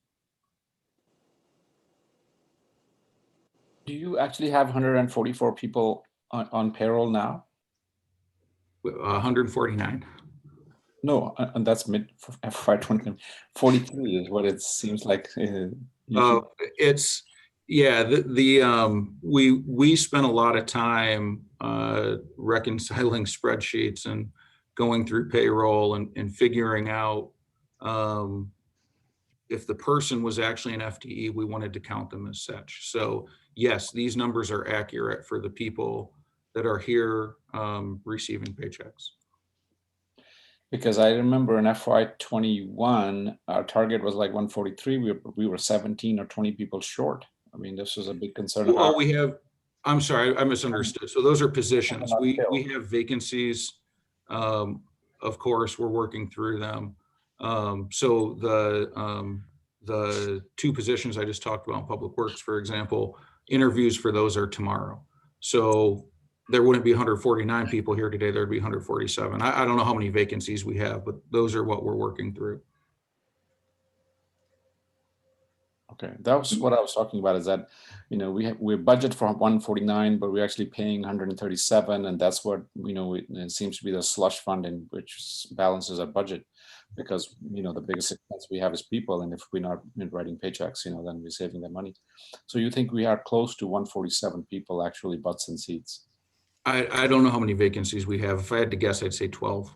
Do you actually have 144 people on payroll now? 149. No, and that's mid FY 20. 43 is what it seems like. It's yeah. We spent a lot of time reconciling spreadsheets and going through payroll and figuring out if the person was actually an FTE, we wanted to count them as such. So yes, these numbers are accurate for the people that are here receiving paychecks. Because I remember in FY 21, our target was like 143. We were 17 or 20 people short. I mean, this was a big concern. Well, I'm sorry, I misunderstood. So those are positions. We have vacancies. Of course, we're working through them. So the two positions I just talked about in Public Works, for example, interviews for those are tomorrow. So there wouldn't be 149 people here today, there'd be 147. I don't know how many vacancies we have, but those are what we're working through. Okay, that was what I was talking about, is that, you know, we budget for 149, but we're actually paying 137, and that's what, you know, it seems to be the slush fund in which balances our budget, because, you know, the biggest expense we have is people, and if we're not writing paychecks, you know, then we're saving that money. So you think we are close to 147 people actually butts in seats? I don't know how many vacancies we have. If I had to guess, I'd say 12.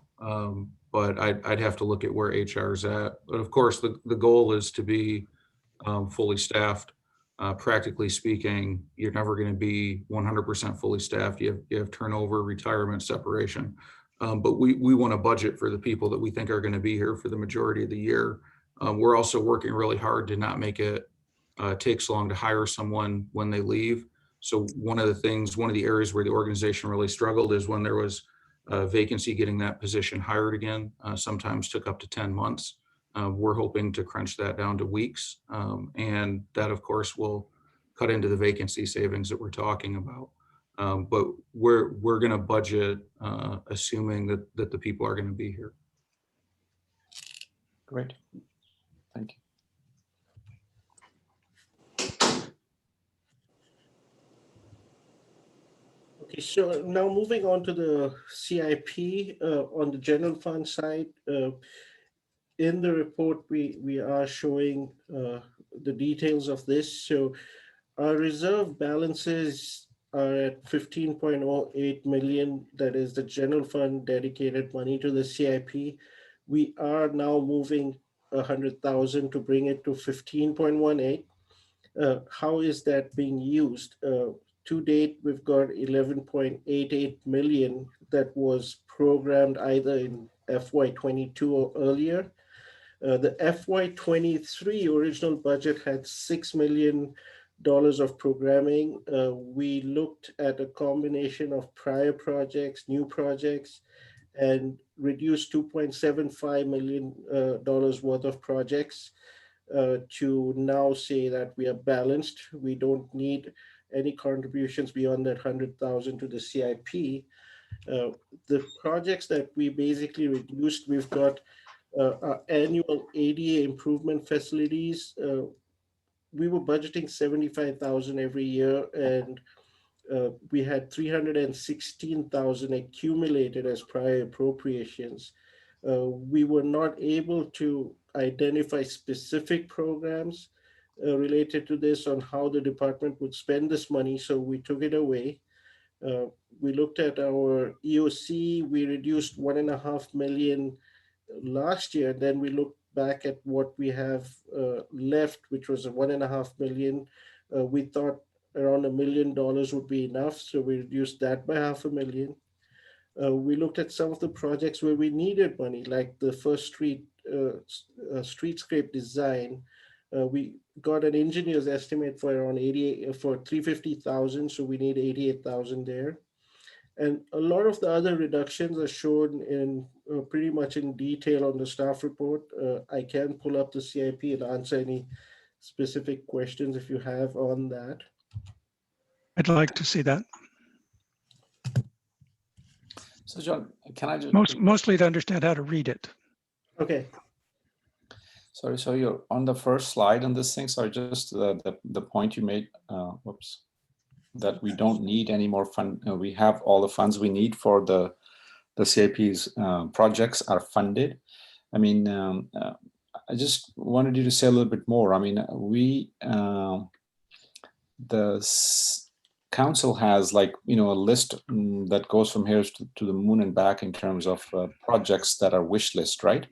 But I'd have to look at where HR is at. But of course, the goal is to be fully staffed. Practically speaking, you're never going to be 100% fully staffed. You have turnover, retirement, separation. But we want to budget for the people that we think are going to be here for the majority of the year. We're also working really hard to not make it take so long to hire someone when they leave. So one of the areas where the organization really struggled is when there was a vacancy, getting that position hired again, sometimes took up to 10 months. We're hoping to crunch that down to weeks. And that, of course, will cut into the vacancy savings that we're talking about. But we're going to budget assuming that the people are going to be here. Great. Thank you. Okay, so now moving on to the CIP on the general fund side. In the report, we are showing the details of this. So our reserve balances are at 15.08 million. That is the general fund dedicated money to the CIP. We are now moving 100,000 to bring it to 15.18. How is that being used? To date, we've got 11.88 million that was programmed either in FY22 or earlier. The FY23 original budget had $6 million of programming. We looked at a combination of prior projects, new projects, and reduced $2.75 million worth of projects to now say that we are balanced. We don't need any contributions beyond that 100,000 to the CIP. The projects that we basically reduced, we've got our annual ADA improvement facilities. We were budgeting 75,000 every year, and we had 316,000 accumulated as prior appropriations. We were not able to identify specific programs related to this on how the department would spend this money, so we took it away. We looked at our EOC, we reduced 1.5 million last year. Then we looked back at what we have left, which was 1.5 million. We thought around $1 million would be enough, so we reduced that by $500,000. We looked at some of the projects where we needed money, like the First Street streetscape design. We got an engineer's estimate for around 350,000, so we need 88,000 there. And a lot of the other reductions are shown in pretty much in detail on the staff report. I can pull up the CIP and answer any specific questions if you have on that. I'd like to see that. So John, can I just Mostly to understand how to read it. Okay. Sorry, so you're on the first slide on this thing. Sorry, just the point you made. Whoops, that we don't need any more fund. We have all the funds we need for the CIP's projects are funded. I mean, I just wanted you to say a little bit more. I mean, council has, like, you know, a list that goes from here to the moon and back in terms of projects that are wish list, right?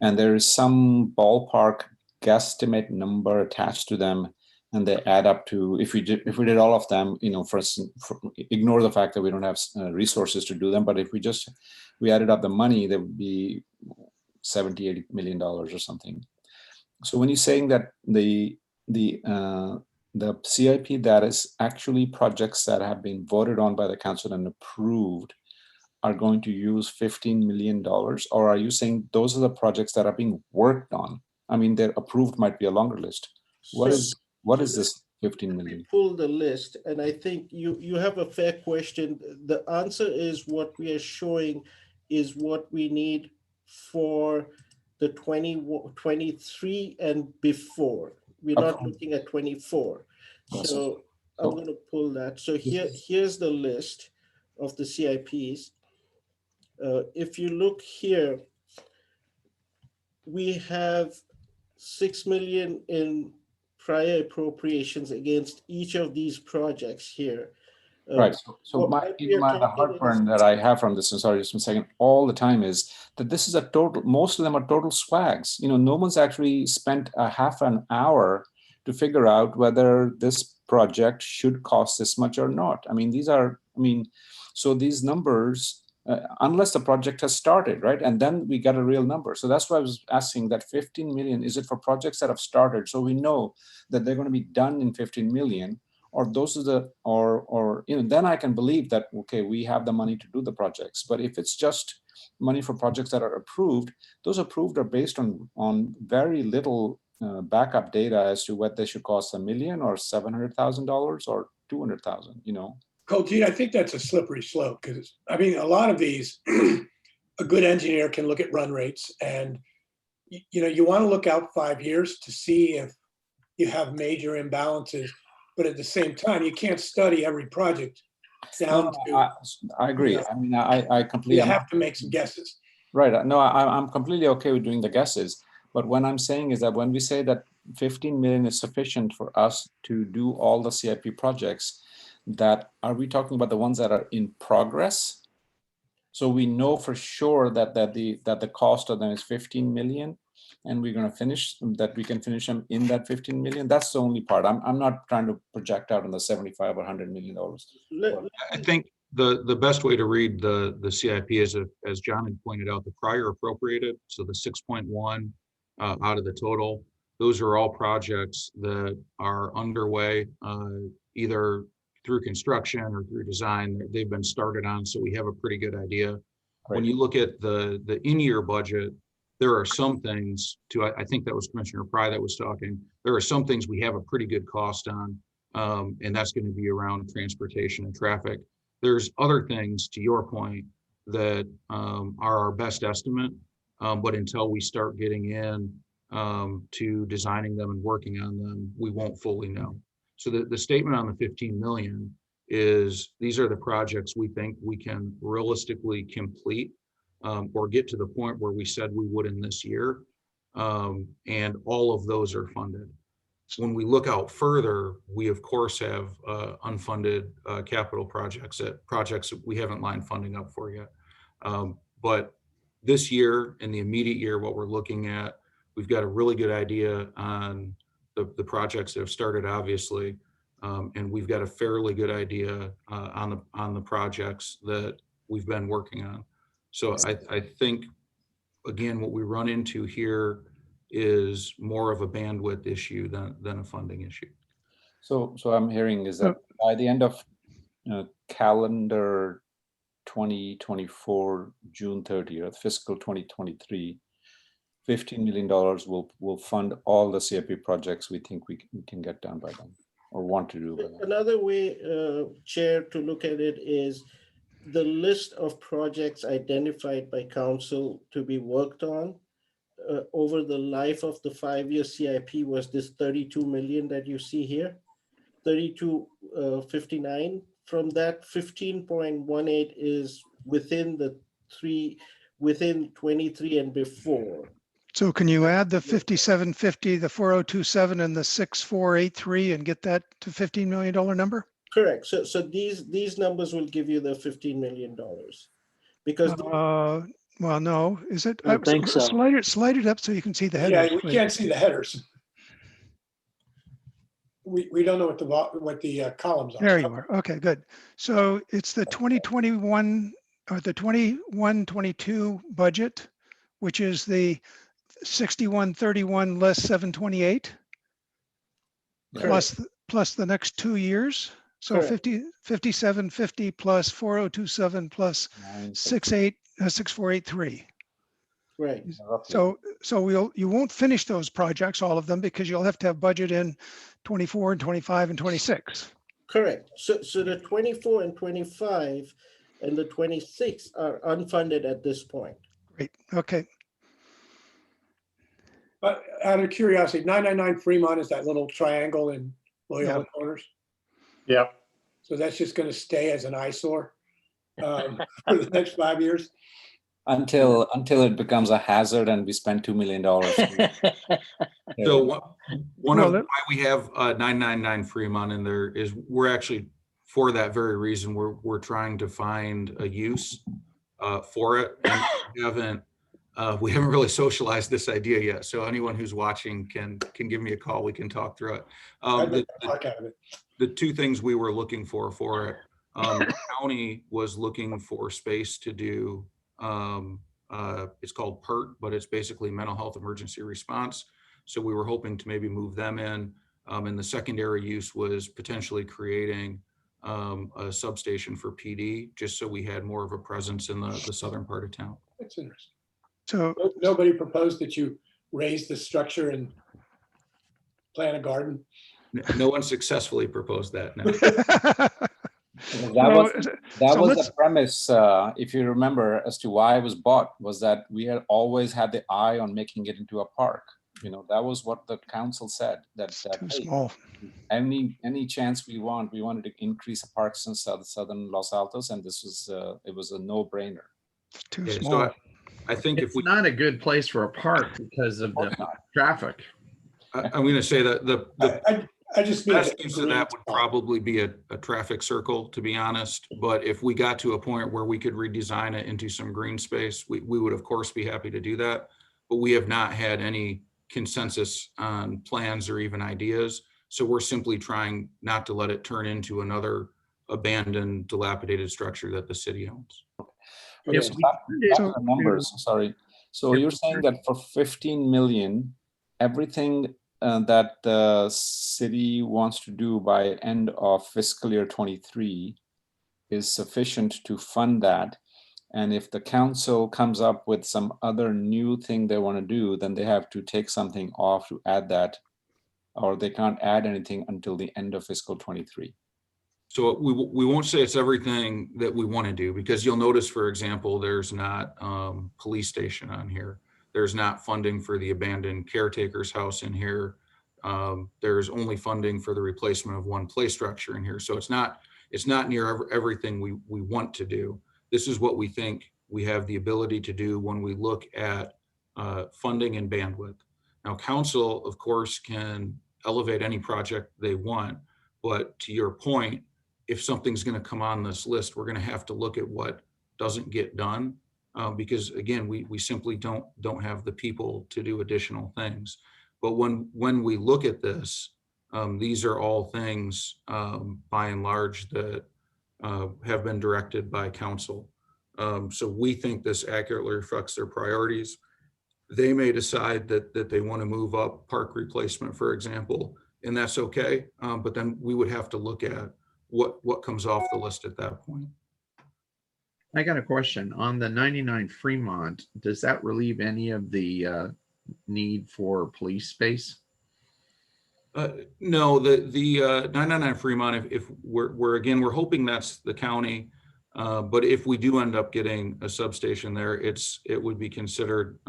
And there is some ballpark guesstimate number attached to them, and they add up to, if we did all of them, you know, ignore the fact that we don't have resources to do them, but if we added up the money, there would be $70-80 million or something. So when you're saying that the CIP that is actually projects that have been voted on by the council and approved are going to use $15 million, or are you saying those are the projects that are being worked on? I mean, they're approved might be a longer list. What is this 15 million? Pull the list, and I think you have a fair question. The answer is what we are showing is what we need for the 2023 and before. We're not looking at 24. So I'm going to pull that. So here's the list of the CIPs. If you look here, we have 6 million in prior appropriations against each of these projects here. Right. So the heartburn that I have from this, and sorry, just a second, all the time is that this is a total, most of them are total swags. You know, no one's actually spent a half an hour to figure out whether this project should cost this much or not. I mean, so these numbers, unless the project has started, right? And then we get a real number. So that's why I was asking that 15 million, is it for projects that have started? So we know that they're going to be done in 15 million, or those are the, or you know, then I can believe that, okay, we have the money to do the projects. But if it's just money for projects that are approved, those approved are based on very little backup data as to what they should cost $1 million or $700,000 or 200,000, you know. Colgene, I think that's a slippery slope because I mean, a lot of these, a good engineer can look at run rates and, you know, you want to look out 5 years to see if you have major imbalances, but at the same time, you can't study every project down to. I agree. You know, I mean, I completely. You have to make some guesses. Right. No, I'm completely okay with doing the guesses. But what I'm saying is that when we say that 15 million is sufficient for us to do all the CIP projects, that are we talking about the ones that are in progress? So we know for sure that the cost of them is 15 million, and we're going to finish that. We can finish them in that 15 million. That's the only part. I'm not trying to project out on the 75 or 100 million dollars. I think the best way to read the CIP is, as John had pointed out, the prior appropriated, so the 6.1 out of the total, those are all projects that are underway, either through construction or through design. They've been started on, so we have a pretty good idea. Right. When you look at the in-year budget, there are some things I think that was Commissioner Pry that was talking, there are some things we have a pretty good cost on, and that's going to be around transportation and traffic. There's other things, to your point, that are our best estimate, but until we start getting in to designing them and working on them, we won't fully know. So the statement on the 15 million is these are the projects we think we can realistically complete or get to the point where we said we would in this year. And all of those are funded. When we look out further, we of course have unfunded capital projects that we haven't lined funding up for yet. But this year, in the immediate year, what we're looking at, we've got a really good idea on the projects that have started, obviously, and we've got a fairly good idea on the projects that we've been working on. So I think, again, what we run into here is more of a bandwidth issue than a funding issue. So I'm hearing is that by the end of calendar 2024, June 30th, fiscal 2023, $15 million will fund all the CIP projects we think we can get done by then or want to do by then. Another way, Chair, to look at it is the list of projects identified by council to be worked on over the life of the 5-year CIP was this 32 million that you see here, 3259. From that, 15.18 is within 23 and before. So can you add the 5750, the 4027, and the 6483 and get that to $15 million number? Correct. So these numbers will give you the $15 million because. Well, no, is it? I think so. Slide it up so you can see the headers. Yeah, we can't see the headers. We don't know what the columns are. There you are. Okay, good. So it's the 2021 or the 21-22 budget, which is the 6131 less 728 plus the next 2 years. So 5750 plus 4027 plus 6483. Right. So you won't finish those projects, all of them, because you'll have to have budget in 24 and 25 and 26. Correct. So the 24 and 25 and the 26 are unfunded at this point. Great. Okay. But out of curiosity, 999 Fremont is that little triangle in Loyola Corners. Yeah. So that's just going to stay as an eyesore for the next 5 years. Until it becomes a hazard and we spend $2 million. So one of why we have 999 Fremont in there is we're actually, for that very reason, we're trying to find a use for it. And we haven't really socialized this idea yet. So anyone who's watching can give me a call. We can talk through it. The two things we were looking for it, the county was looking for space to do. It's called PERT, but it's basically mental health emergency response. So we were hoping to maybe move them in. And the secondary use was potentially creating a substation for PD, just so we had more of a presence in the southern part of town. That's interesting. So nobody proposed that you raise the structure and plant a garden. No one successfully proposed that. No. That So was let's- the premise, if you remember, as to why it was bought, was that we had always had the eye on making it into a park. You know, that was what the council said, that It's too hey, small. any chance we wanted to increase the parks in southern Los Altos, and this was it was a no-brainer. It's too Yeah, small. so I think if It's we, not a good place for a park because of the traffic. I'm going to say that the I just mean best a use of green that would spot. probably be a traffic circle, to be honest. But if we got to a point where we could redesign it into some green space, we would of course be happy to do that. But we have not had any consensus on plans or even ideas. So we're simply trying not to let it turn into another abandoned, dilapidated structure that the city owns. Okay, If so we back turned it to the numbers, sorry. So If you're we saying that for 15 million, everything that the city wants to do by end of fiscal year 23 is sufficient to fund that. And if the council comes up with some other new thing they want to do, then they have to take something off to add that, or they can't add anything until the end of fiscal 23. So we won't say it's everything that we want to do, because you'll notice, for example, there's not police station on here. There's not funding for the abandoned caretaker's house in here. There's only funding for the replacement of one play structure in here. So it's not near everything we want to do. This is what we think we have the ability to do when we look at funding and bandwidth. Now, council, of course, can elevate any project they want, but to your point, if something's going to come on this list, we're going to have to look at what doesn't get done, because again, we simply don't have the people to do additional things. But when we look at this, these are all things by and large that have been directed by council. So we think this accurately reflects their priorities. They may decide that they want to move up park replacement, for example, and that's okay. But then we would have to look at what comes off the list at that point. I got a question on the 99 Fremont. Does that relieve any of the need for police space? No, the 999 Fremont, if we're hoping that's the county, but if we do end up getting a substation there, it would be considered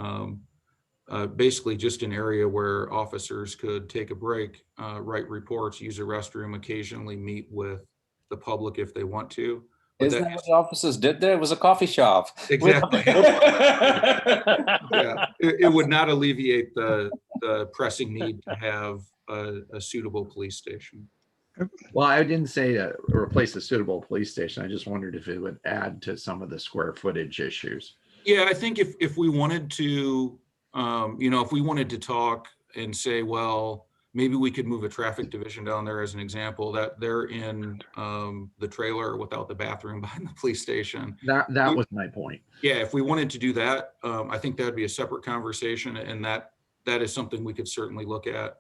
basically just an area where officers could take a break, write reports, use a restroom, occasionally meet with the public if they want to. But Isn't that what the officers did there? It was a coffee shop. Exactly. Yeah, it would not alleviate the pressing need to have a suitable police station. Well, I didn't say replace a suitable police station. I just wondered if it would add to some of the square footage issues. Yeah, I think if we wanted to, if we wanted to talk and say, well, maybe we could move a traffic division down there as an example, that they're in the trailer without the bathroom behind the police station. That was my point. Yeah, if we wanted to do that, I think that'd be a separate conversation, and that is something we could certainly look at.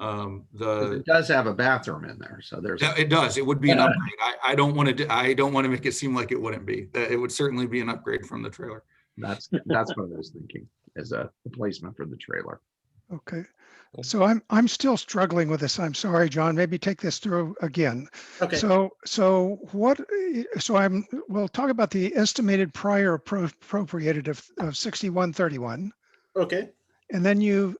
It does have a bathroom in there, so there's. Yeah, it does. It would be an upgrade. I don't want to make it seem like it wouldn't be. It would certainly be an upgrade from the trailer. That's what I was thinking, as a replacement for the trailer. Okay. So I'm still struggling with this. I'm sorry, John. Maybe take this through again. Okay. So we'll talk about the estimated prior appropriated of 6131, Okay. and then you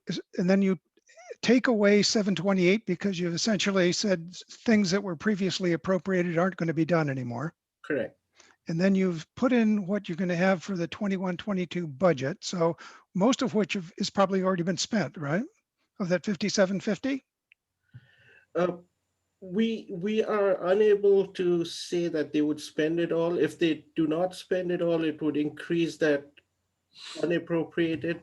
take away 728 because you've essentially said things that were previously appropriated aren't going to be done anymore. Correct. And then you've put in what you're going to have for the 21-22 budget. So most of which is probably already been spent, right? Of that 5750? We are unable to say that they would spend it all. If they do not spend it all, it would increase that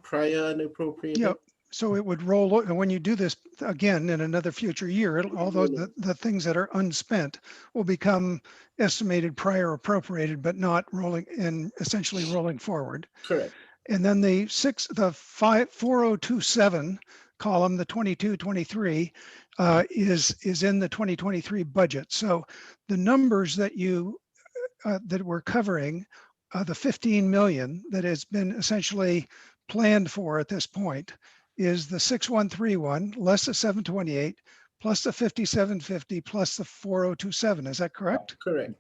prior unappropriated. Yeah. So it would roll, and when you do this again in another future year, although the things that are unspent will become estimated prior appropriated, but not rolling in, essentially rolling forward. Correct. And then the 4027 column, the 22-23 is in the 2023 budget. So the numbers that that we're covering, the 15 million that has been essentially planned for at this point, is the 6131 less the 728 plus the 5750 plus the 4027. Is that correct? Correct.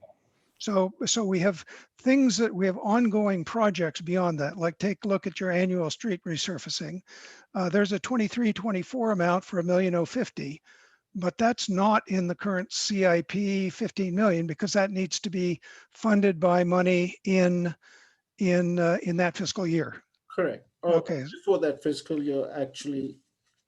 So we have things that we have ongoing projects beyond that, like take a look at your annual street resurfacing. There's a 23-24 amount for $1,050,000, but that's not in the current CIP 15 million because that needs to be funded by money in that fiscal year. Correct. Okay. Before that fiscal year actually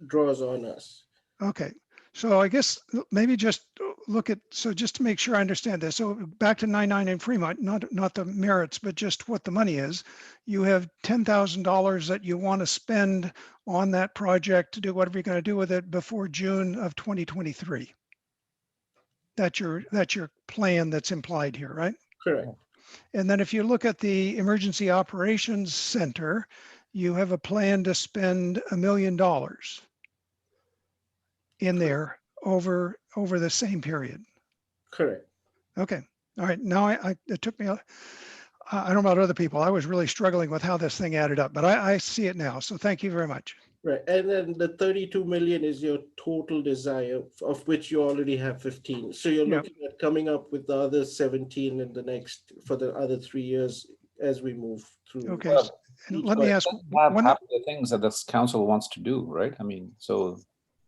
draws on us. Okay. So I guess maybe just look at, so just to make sure I understand this. So back to 99 in Fremont, not the merits, but just what the money is. You have $10,000 that you want to spend on that project to do whatever you're going to do with it before June of 2023. That's your plan that's implied here, right? Correct. And then if you look at the Emergency Operations Center, you have a plan to spend $1 million in there over the same period. Correct. Okay. All right. Now it took me, I don't know about other people. I was really struggling with how this thing added up, but I see it now. So thank you very much. Right. And then the 32 million is your total desire, of which you already have 15. So you're looking at coming up with the other 17 in the next, for the other 3 years as we move through. Okay. And let me ask Have one. half of the things that this council wants to do, right? I mean, so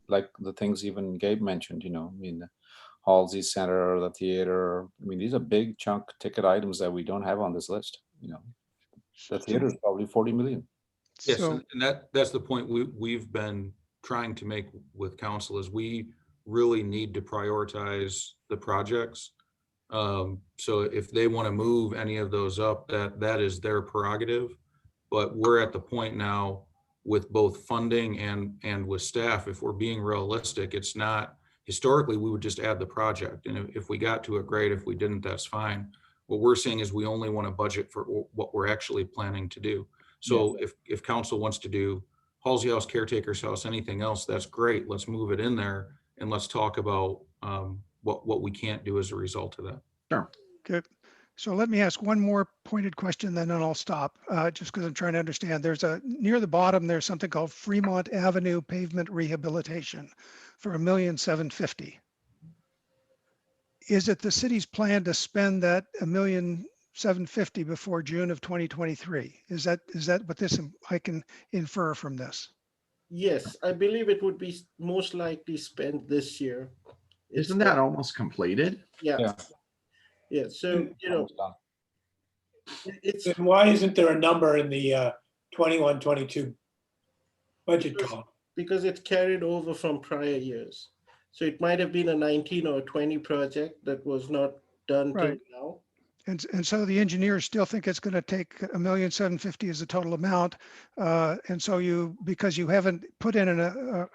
like the things even Gabe mentioned, I mean, the Halsey Center, the theater. I mean, these are big chunk ticket items that we don't have on this list. The theater is probably 40 million. Yes, So, and that's the point we've been trying to make with council is we really need to prioritize the projects. So if they want to move any of those up, that is their prerogative. But we're at the point now with both funding and with staff, if we're being realistic, it's not, historically, we would just add the project. And if we got to it, great. If we didn't, that's fine. What we're saying is we only want to budget for what we're actually planning to do. So if council wants to do Halsey House, Caretaker's House, anything else, that's great. Let's move it in there and let's talk about what we can't do as a result of that. Sure. good. So let me ask one more pointed question, then I'll stop, just because I'm trying to understand. There's near the bottom, there's something called Fremont Avenue Pavement Rehabilitation for $1,750,000. Is it the city's plan to spend that $1,750,000 before June of 2023? Is that what I can infer from this? Yes, I believe it would be most likely spent this year. Isn't that almost completed? Yeah. Yeah. So, it's Then why isn't there a number in the 21-22 budget column? because it's carried over from prior years. So it might have been a 19 or 20 project that was not done till Right. now. And so the engineers still think it's going to take $1,750,000 as the total amount. And so because you haven't put in an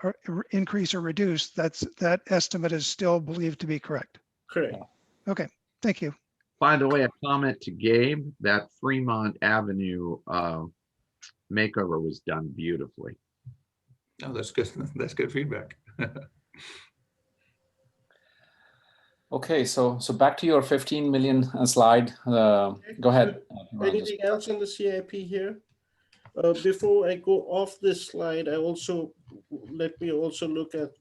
increase or reduce, that estimate is still believed to be correct. Correct. Okay, thank you. By the way, a comment to Gabe, that Fremont Avenue makeover was done beautifully. Oh, that's good. That's good feedback. Okay, so back to your 15 million slide. Go ahead. Anything else in the CIP here? Before I go off this slide, let me also look at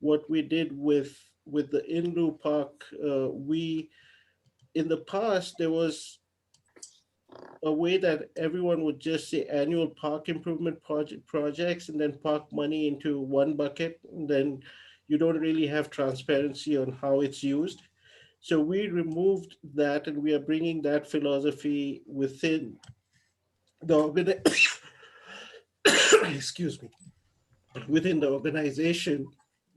what we did with the in-lieu park. In the past, there was a way that everyone would just say annual park improvement projects and then park money into one bucket, and then you don't really have transparency on how it's used. So we removed that, and we are bringing that philosophy within the excuse me, within the organization.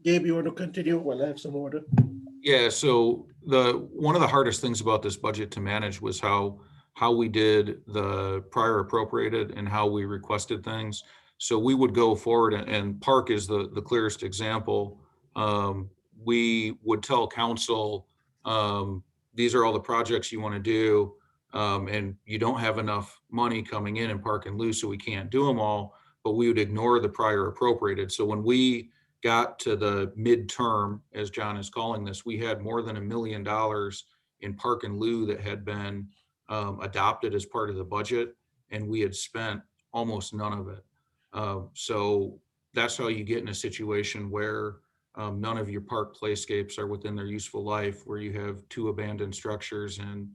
Gabe, you want to continue while I have some order? Yeah, so one of the hardest things about this budget to manage was how we did the prior appropriated and how we requested things. So we would go forward, and park is the clearest example. We would tell council, these are all the projects you want to do, and you don't have enough money coming in park and lieu, so we can't do them all, but we would ignore the prior appropriated. So when we got to the midterm, as John is calling this, we had more than $1 million in park and lieu that had been adopted as part of the budget, and we had spent almost none of it. So that's how you get in a situation where none of your park playscapes are within their useful life, where you have 2 abandoned structures in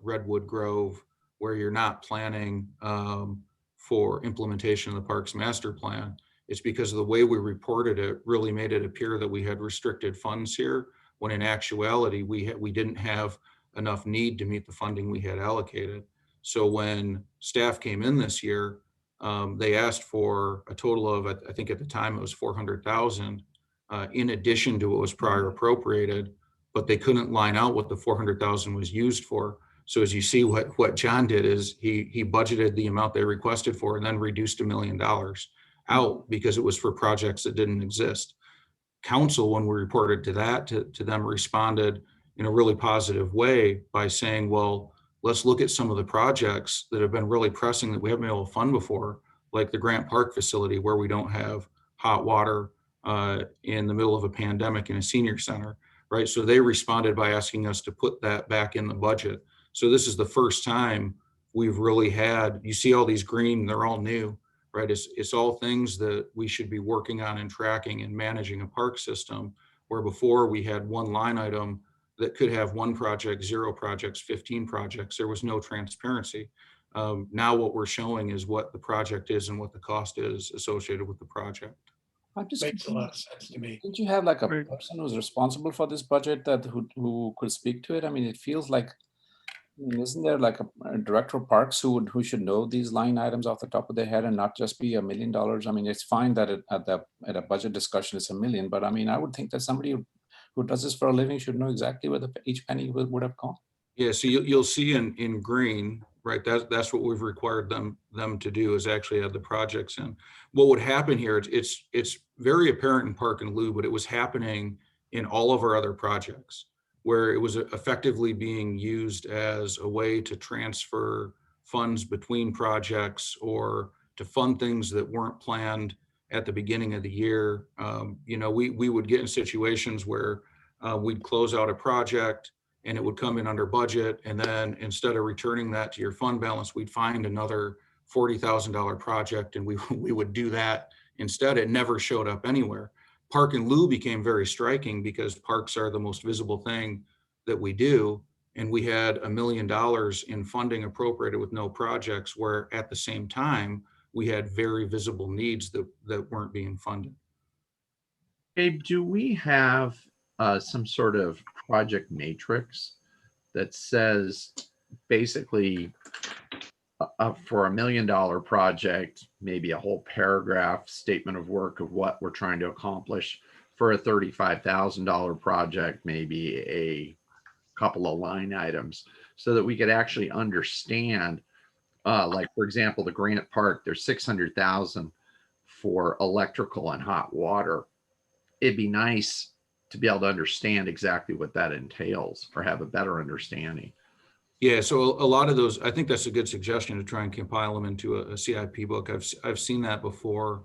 Redwood Grove, where you're not planning for implementation of the park's master plan. It's because of the way we reported it really made it appear that we had restricted funds here, when in actuality, we didn't have enough need to meet the funding we had allocated. So when staff came in this year, they asked for a total of, I think at the time it was 400,000 in addition to what was prior appropriated, but they couldn't line out what the 400,000 was used for. So as you see, what John did is he budgeted the amount they requested for and then reduced $1 million out because it was for projects that didn't exist. Council, when we reported to that, to them, responded in a really positive way by saying, well, let's look at some of the projects that have been really pressing that we haven't been able to fund before, like the Grant Park facility, where we don't have hot water in the middle of a pandemic in a senior center, right? So they responded by asking us to put that back in the budget. So this is the first time we've really had, you see all these green, they're all new, right? It's all things that we should be working on and tracking and managing a park system, where before we had one line item that could have 1 project, 0 projects, 15 projects. There was no transparency. Now what we're showing is what the project is and what the cost is associated with the project. Makes a lot of sense to me. Didn't you have like a Right. person who's responsible for this budget that who could speak to it? I mean, it feels like, I mean, isn't there like a director of parks who should know these line items off the top of their head and not just be $1 million? I mean, it's fine that at a budget discussion it's $1 million, but I mean, I would think that somebody who does this for a living should know exactly where each penny would have gone. Yeah, so you'll see in green, right? That's what we've required them to do, is actually add the projects in. What would happen here? It's very apparent in Park and Lou, but it was happening in all of our other projects, where it was effectively being used as a way to transfer funds between projects or to fund things that weren't planned at the beginning of the year. We would get in situations where we'd close out a project and it would come in under budget. And then instead of returning that to your fund balance, we'd find another $40,000 project and we would do that instead. It never showed up anywhere. Park and Lou became very striking because parks are the most visible thing that we do. And we had $1 million in funding appropriated with no projects, where at the same time, we had very visible needs that weren't being funded. Gabe, do we have some sort of project matrix that says basically for $1 million project, maybe a whole paragraph statement of work of what we're trying to accomplish? For a $35,000 project, maybe a couple of line items, so that we could actually understand, like for example, the Granite Park, there's 600,000 for electrical and hot water. It'd be nice to be able to understand exactly what that entails, or have a better understanding. Yeah, so a lot of those, I think that's a good suggestion, to try and compile them into a CIP book. I've seen that before.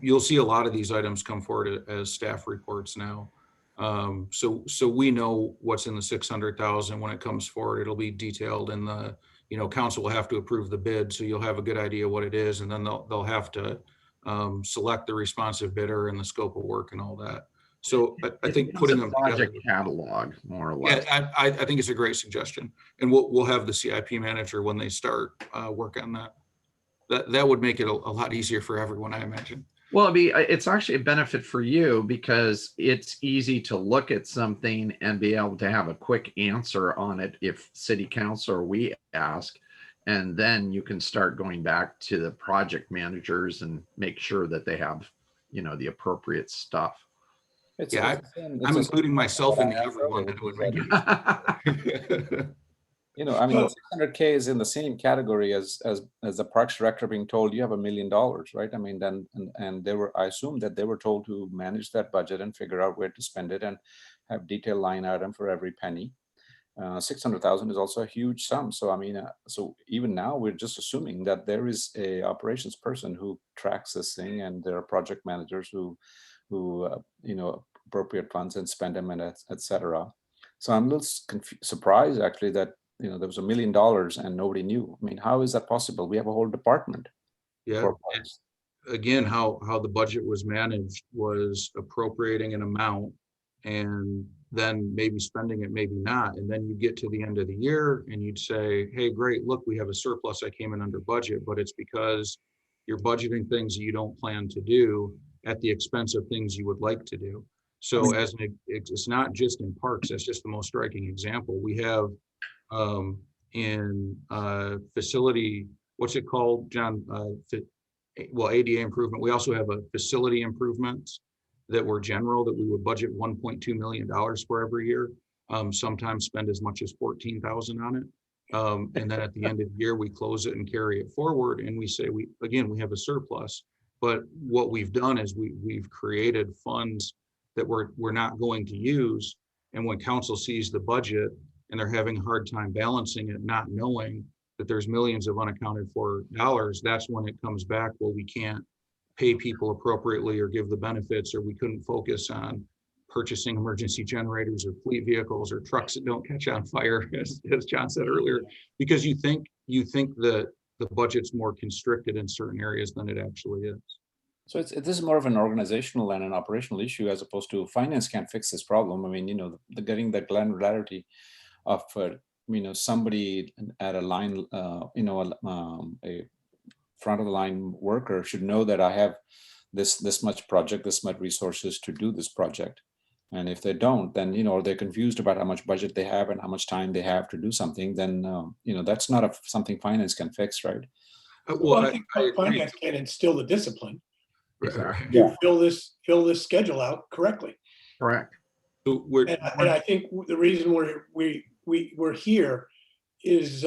You'll see a lot of these items come forward as staff reports now. So we know what's in the 600,000 when it comes forward. It'll be detailed in the, council will have to approve the bid, so you'll have a good idea what it is, and then they'll have to select the responsive bidder and the scope of work and all that. So I think putting them project together, catalog, more or less. yeah, I think it's a great suggestion, and we'll have the CIP manager when they start work on that. That would make it a lot easier for everyone, I imagine. Well, it's actually a benefit for you, because it's easy to look at something and be able to have a quick answer on it if city council or we ask, and then you can start going back to the project managers and make sure that they have, the appropriate stuff. Yeah, I'm including myself in the everyone that would make it. I mean, 600K is in the same category as the parks director being told you have $1 million, right? I mean, then and I assume that they were told to manage that budget and figure out where to spend it and have detailed line item for every penny. 600,000 is also a huge sum. So I mean, so even now we're just assuming that there is a operations person who tracks this thing, and there are project managers who appropriate funds and spend them, and et cetera. So I'm a little surprised actually that there was $1 million and nobody knew. I mean, how is that possible? We have a whole department. Yeah, again, how the budget was managed was appropriating an amount and then maybe spending it, maybe not. And then you get to the end of the year and you'd say, hey, great, look, we have a surplus. I came in under budget, but it's because you're budgeting things that you don't plan to do at the expense of things you would like to do. So it's not just in parks. That's just the most striking example. We have in facility, what's it called, John? Well, ADA improvement. We also have a facility improvements that were general that we would budget $1.2 million for every year. Sometimes spend as much as 14,000 on it. And then at the end of the year, we close it and carry it forward. And we say, we have a surplus. But what we've done is we've created funds that we're not going to use. And when council sees the budget and they're having a hard time balancing it, not knowing that there's millions of unaccounted for dollars, that's when it comes back. Well, we can't pay people appropriately or give the benefits, or we couldn't focus on purchasing emergency generators or fleet vehicles or trucks that don't catch on fire, as John said earlier, because you think that the budget's more constricted in certain areas than it actually is. So this is more of an organizational and an operational issue, as opposed to finance can't fix this problem. I mean, getting the granularity of somebody at a line, a front of the line worker should know that I have this much project, this much resources to do this project. And if they don't, then, or they're confused about how much budget they have and how much time they have to do something, then, that's not something finance can fix, right? Well, I think finance can instill the discipline. Right. To fill this schedule out correctly. Correct. So and I think the reason we're here is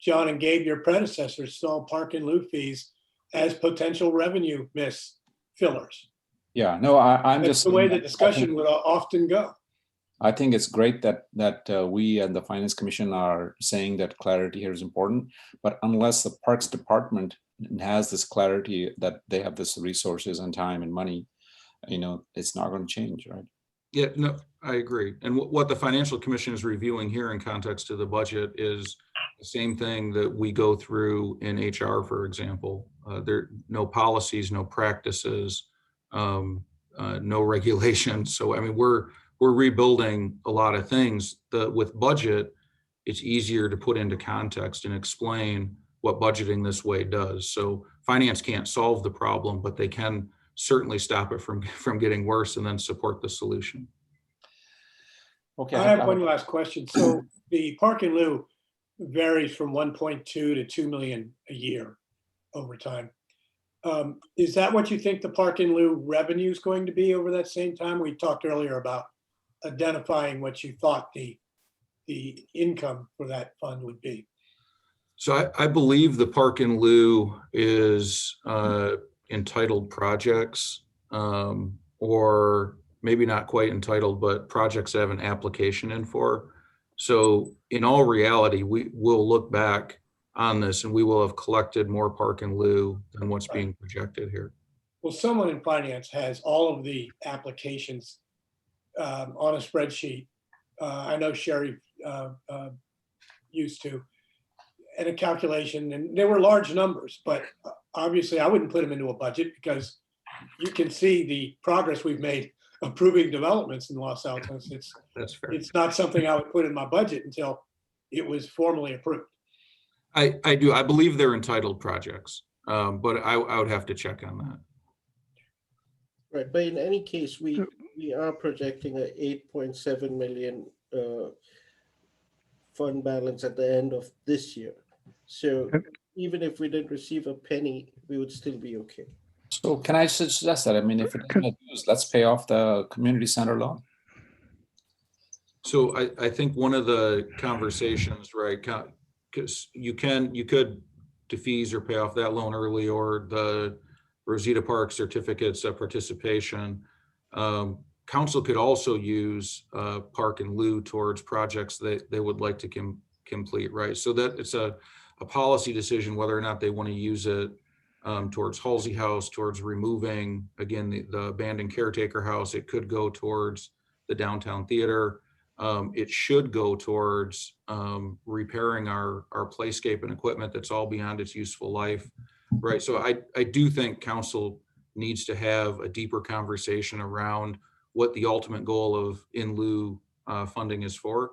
John and Gabe, your predecessors, saw park and lieu fees as potential revenue miss fillers. Yeah, no, I'm That's just the way the discussion would often go. I think it's great that we and the Finance Commission are saying that clarity here is important, but unless the Parks Department has this clarity that they have this resources and time and money, it's not going to change, right? Yeah, no, I agree. And what the Financial Commission is reviewing here in context to the budget is the same thing that we go through in HR, for example. There are no policies, no practices, no regulations. So, I mean, we're rebuilding a lot of things. With budget, it's easier to put into context and explain what budgeting this way does. So finance can't solve the problem, but they can certainly stop it from getting worse and then support the solution. Okay. I have one last question. So the park and lieu varies from 1.2 to 2 million a year over time. Is that what you think the park and lieu revenue is going to be over that same time? We talked earlier about identifying what you thought the income for that fund would be. So I believe the park and lieu is entitled projects, or maybe not quite entitled, but projects that have an application in for. So in all reality, we will look back on this and we will have collected more park and lieu than what's being projected here. Well, someone in finance has all of the applications on a spreadsheet. I know Sherry used to, and a calculation, and there were large numbers, but obviously I wouldn't put them into a budget because you can see the progress we've made approving developments in Los Altos. That's fair. It's not something I would put in my budget until it was formally approved. I do. I believe they're entitled projects, but I would have to check on that. Right, but in any case, we are projecting a 8.7 million fund balance at the end of this year. So even if we didn't receive a penny, we would still be okay. So can I suggest that? I mean, if it doesn't use, let's pay off the community center loan. So I think one of the conversations, right, because you could defease or pay off that loan early, or the Rosita Park certificates of participation. Council could also use park and lieu towards projects that they would like to complete, right? So that it's a policy decision whether or not they want to use it towards Halsey House, towards removing, again, the abandoned caretaker house. It could go towards the downtown theater. It should go towards repairing our playscape and equipment that's all beyond its useful life. right? So I do think council needs to have a deeper conversation around what the ultimate goal of in lieu funding is for,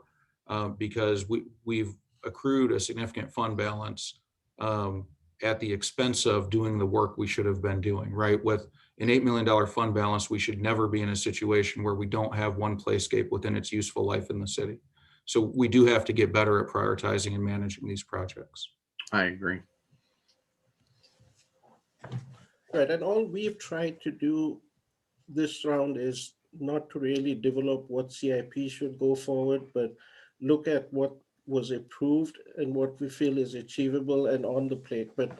because we've accrued a significant fund balance at the expense of doing the work we should have been doing, right? With an $8 million fund balance, we should never be in a situation where we don't have one playscape within its useful life in the city. So we do have to get better at prioritizing and managing these projects. I agree. Right, and all we've tried to do this round is not to really develop what CIP should go forward, but look at what was approved and what we feel is achievable and on the plate. But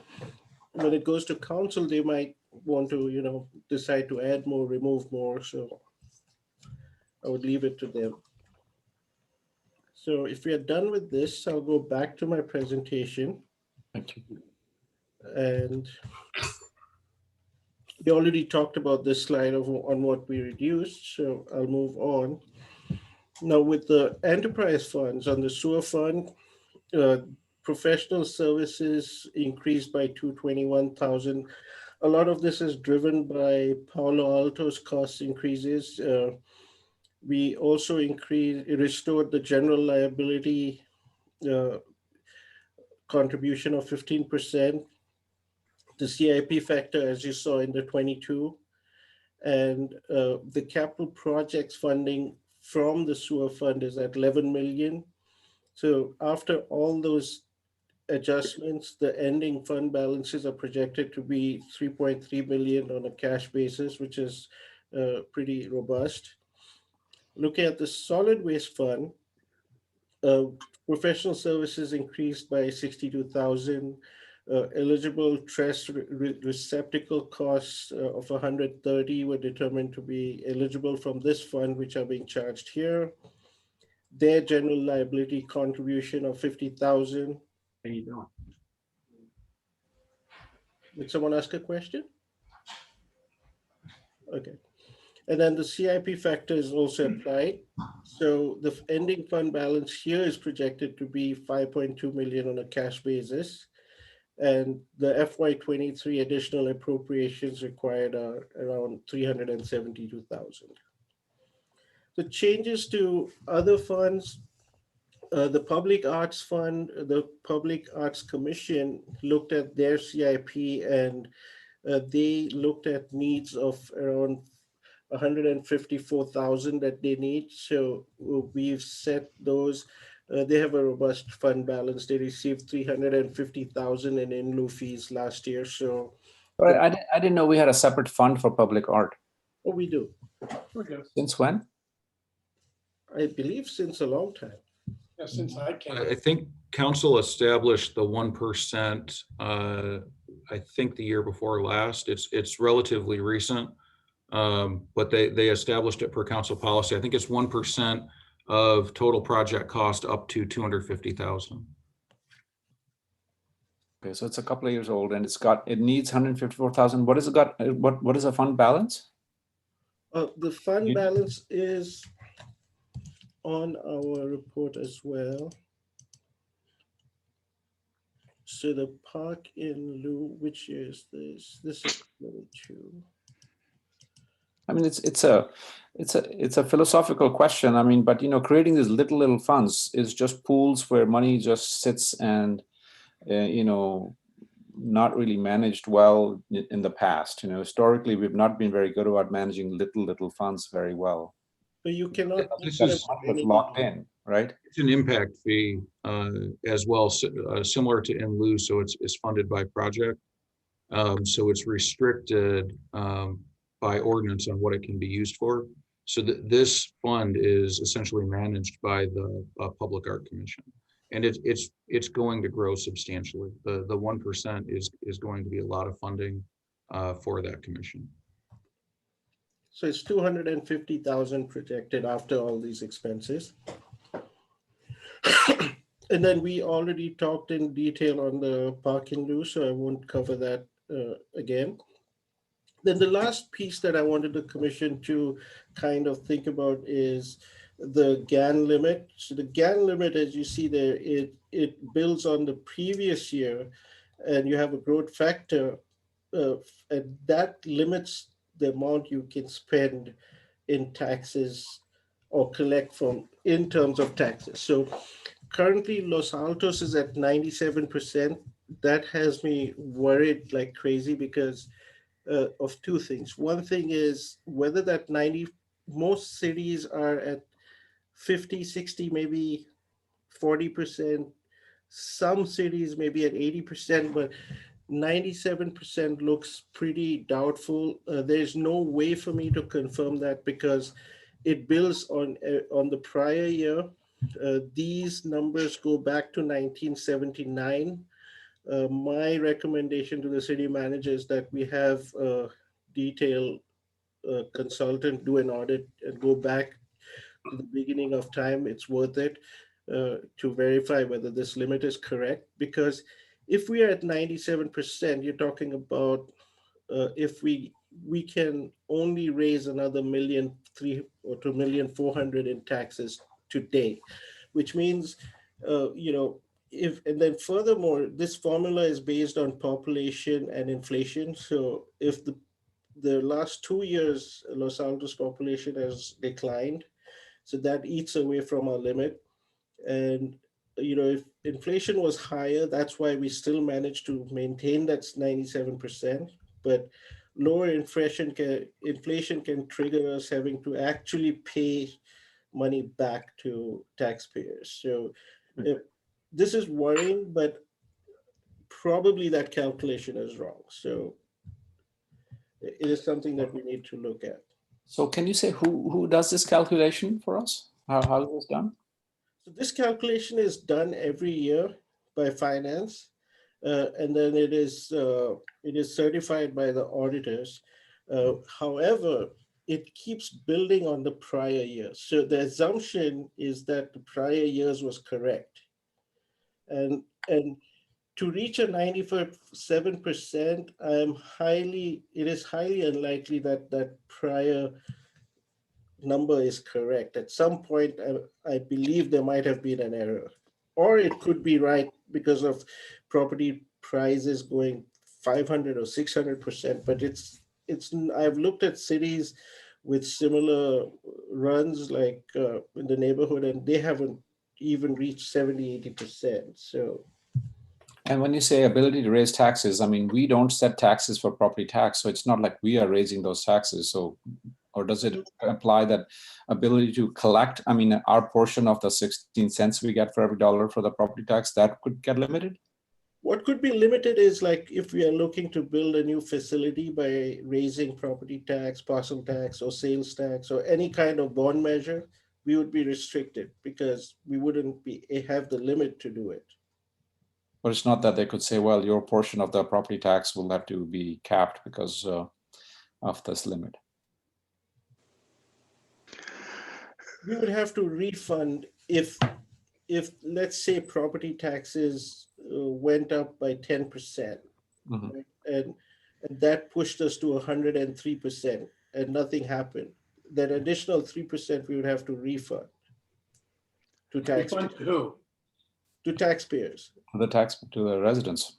when it goes to council, they might want to, decide to add more, remove more. So I would leave it to them. So if we are done with this, I'll go back to my presentation. Thank you. And we already talked about this slide on what we reduced, so I'll move on. Now with the enterprise funds on the sewer fund, professional services increased by 221,000. A lot of this is driven by Palo Alto's cost increases. We also restored the general liability contribution of 15%. The CIP factor, as you saw in the 22, and the capital projects funding from the sewer fund is at 11 million. So after all those adjustments, the ending fund balances are projected to be 3.3 million on a cash basis, which is pretty robust. Looking at the solid waste fund, professional services increased by 62,000. Eligible trash receptacle costs of 130 were determined to be eligible from this fund, which are being charged here. Their general liability contribution of 50,000. How you doing? Did someone ask a question? Okay. And then the CIP factor is also applied. So the ending fund balance here is projected to be 5.2 million on a cash basis. And the FY23 additional appropriations required are around 372,000. The changes to other funds, the Public Arts Fund, the Public Arts Commission looked at their CIP and they looked at needs of around 154,000 that they need. So we've set those. They have a robust fund balance. They received 350,000 in lieu fees last year. So, I didn't know we had a separate fund for public art. oh, we do. Since when? I believe since a long time. Yeah, since I came. I think council established the 1%, I think the year before last. It's relatively recent, but they established it per council policy. I think it's 1% of total project cost up to 250,000. Okay, so it's a couple of years old and it needs 154,000. What has it got? What is the fund balance? The fund balance is on our report as well. So the park in lieu, which year is this? This is 22. I mean, it's a philosophical question. I mean, but creating these little funds is just pools where money just sits and not really managed well in the past. Historically, we've not been very good about managing little funds very well. But you cannot. This is locked in, right? It's an impact fee as well, similar to in lieu. So it's funded by project. So it's restricted by ordinance on what it can be used for. So this fund is essentially managed by the Public Art Commission, and it's going to grow substantially. The 1% is going to be a lot of funding for that commission. So it's 250,000 projected after all these expenses. And then we already talked in detail on the park in lieu, so I won't cover that again. Then the last piece that I wanted the commission to kind of think about is the Gan limit. So the Gan limit, as you see there, it builds on the previous year, and you have a growth factor, and that limits the amount you can spend in taxes or collect from in terms of taxes. So currently Los Altos is at 97%. That has me worried like crazy because of two things. One thing is whether that 90, most cities are at 50, 60, maybe 40%. Some cities maybe at 80%, but 97% looks pretty doubtful. There's no way for me to confirm that because it builds on the prior year. These numbers go back to 1979. My recommendation to the city manager is that we have a detailed consultant do an audit and go back to the beginning of time. It's worth it to verify whether this limit is correct, because if we are at 97%, you're talking about if we can only raise another 1,300,000 or 2,400,000 in taxes today, which means if, and then furthermore, this formula is based on population and inflation. So if the last 2 years Los Altos population has declined, so that eats away from our limit. And if inflation was higher, that's why we still managed to maintain that 97%. But lower inflation can trigger us having to actually pay money back to taxpayers. So this is worrying, but probably that calculation is wrong. So it is something that we need to look at. So can you say who does this calculation for us? How is this done? So this calculation is done every year by finance, and then it is certified by the auditors. However, it keeps building on the prior year. So the assumption is that the prior years was correct. And to reach a 97%, it is highly unlikely that that prior number is correct. At some point, I believe there might have been an error, or it could be right because of property prices going 500 or 600%. But I've looked at cities with similar runs like in the neighborhood, and they haven't even reached 70, 80%. So. And when you say ability to raise taxes, I mean, we don't set taxes for property tax, so it's not like we are raising those taxes. So, or does it apply that ability to collect? I mean, our portion of the 16 cents we get for every dollar for the property tax, that could get limited? What could be limited is like if we are looking to build a new facility by raising property tax, parcel tax, or sales tax, or any kind of bond measure, we would be restricted because we wouldn't have the limit to do it. But it's not that they could say, well, your portion of the property tax will have to be capped because of this limit. We would have to refund if let's say property taxes went up by 10%, Mm-hmm. right? And that pushed us to 103%, and nothing happened. That additional 3% we would have to refund to taxpayers. Refund to who? To taxpayers. To the residents.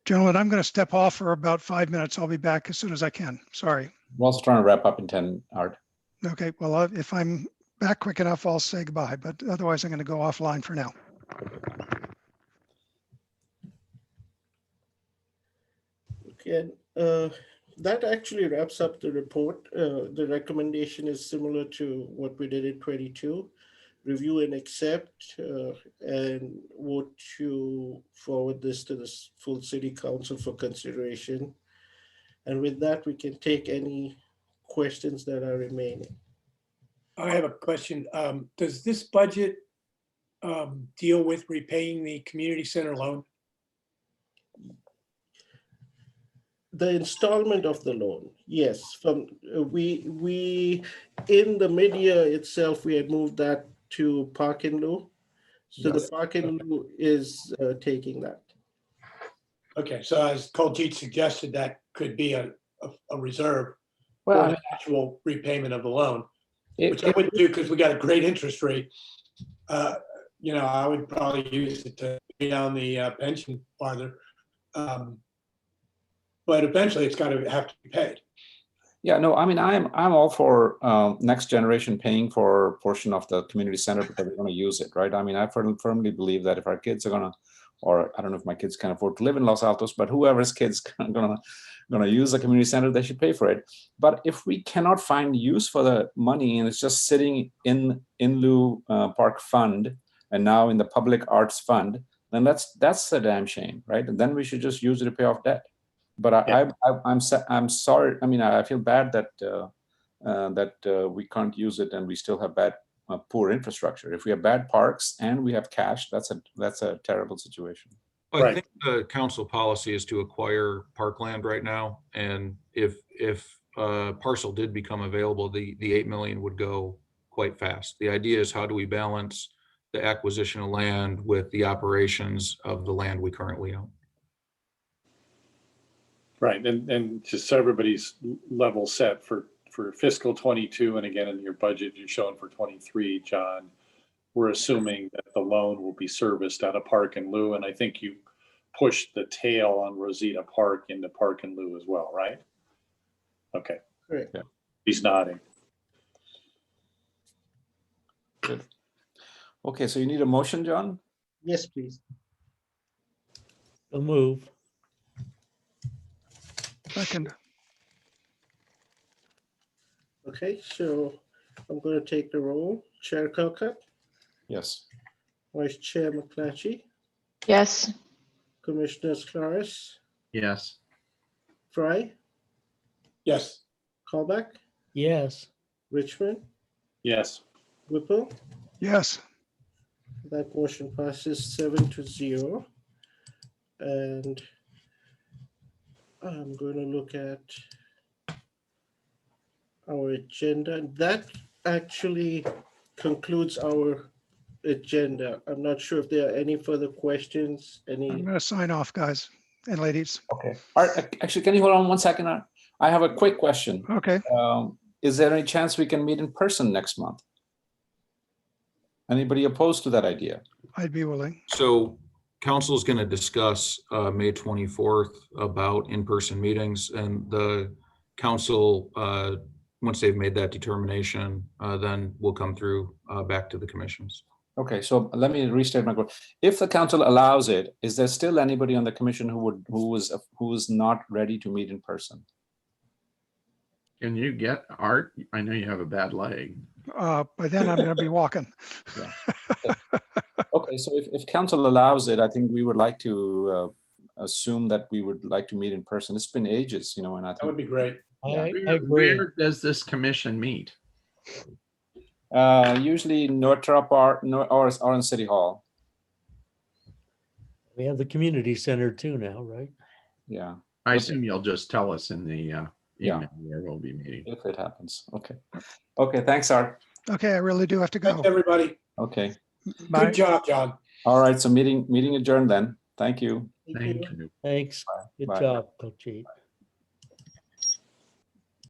Gentlemen, I'm going to step off for about 5 minutes. I'll be back as soon as I can. Sorry. We're also trying to wrap up in 10, Art. Okay, well, if I'm back quick enough, I'll say goodbye, but otherwise I'm going to go offline for now. Okay, that actually wraps up the report. The recommendation is similar to what we did in 22. Review and accept, and vote to forward this to the full city council for consideration. And with that, we can take any questions that are remaining. I have a question. Does this budget deal with repaying the community center loan? The installment of the loan, yes. From we in the mid-year itself, we had moved that to park and lieu. So Yes. the park and lieu is taking that. Okay, so as Koljeet suggested, that could be a reserve Well, for I the actual repayment of the loan, mean, which I wouldn't do because we got a great interest rate. I would probably use it to pay down the pension farther. But eventually it's got to have to be paid. Yeah, no, I mean, I'm all for next generation paying for a portion of the community center because they're going to use it, right? I mean, I firmly believe that if our kids are going to, or I don't know if my kids can afford to live in Los Altos, but whoever's kids going to use the community center, they should pay for it. But if we cannot find use for the money and it's just sitting in lieu park fund and now in the public arts fund, then that's a damn shame, right? And then we should just use it to pay off debt. But Yeah. I'm sorry. I mean, I feel bad that we can't use it and we still have poor infrastructure. If we have bad parks and we have cash, that's a terrible situation. I Right. think the council policy is to acquire parkland right now, and if parcel did become available, the 8 million would go quite fast. The idea is, how do we balance the acquisition of land with the operations of the land we currently own? Right, and just so everybody's level set for fiscal 22, and again, in your budget, you're showing for 23, John, we're assuming that the loan will be serviced out of Park and Lieu, and I think you pushed the tail on Rosita Park into Park and Lieu as well, right? Okay. Great. Yeah. He's nodding. Good. Okay, so you need a motion, John? Yes, please. So move. Second. Okay, so I'm going to take the roll. Chair Colcutt, Yes. Vice Chair McClatchy, Yes. Commissioners Claris, Yes. Fry, Yes. Callback, Yes. Richmond, Yes. Whipple. Yes. That motion passes 7-0. And I'm going to look at our agenda. That actually concludes our agenda. I'm not sure if there are any further questions, I'm any. going to sign off, guys and ladies. Okay. All right. Actually, can you hold on 1 second? I have a quick question. Okay. Is there any chance we can meet in person next month? Anybody opposed to that idea? I'd be willing. So council is going to discuss May 24th about in-person meetings, and the council, once they've made that determination, then will come through back to the commissions. Okay, so let me restate my question. If the council allows it, is there still anybody on the commission who is not ready to meet in person? Can you get Art? I know you have a bad leg. By then I'm going to be walking. Okay, so if council allows it, I think we would like to assume that we would like to meet in person. It's been ages, and I That would think be great. I agree. Where does this commission meet? usually Northrop or in City Hall. We have the community center too now, right? Yeah, I assume you'll just tell us in the Yeah. email where we'll be meeting. if it happens. Okay. Okay, thanks, Art. Okay, I really do have to Thanks, go. everybody. Okay. Bye. Good job, John. All right, so meeting adjourned then. Thank you. Thank you. Thanks. Bye. Good Bye. job, Coach Chief.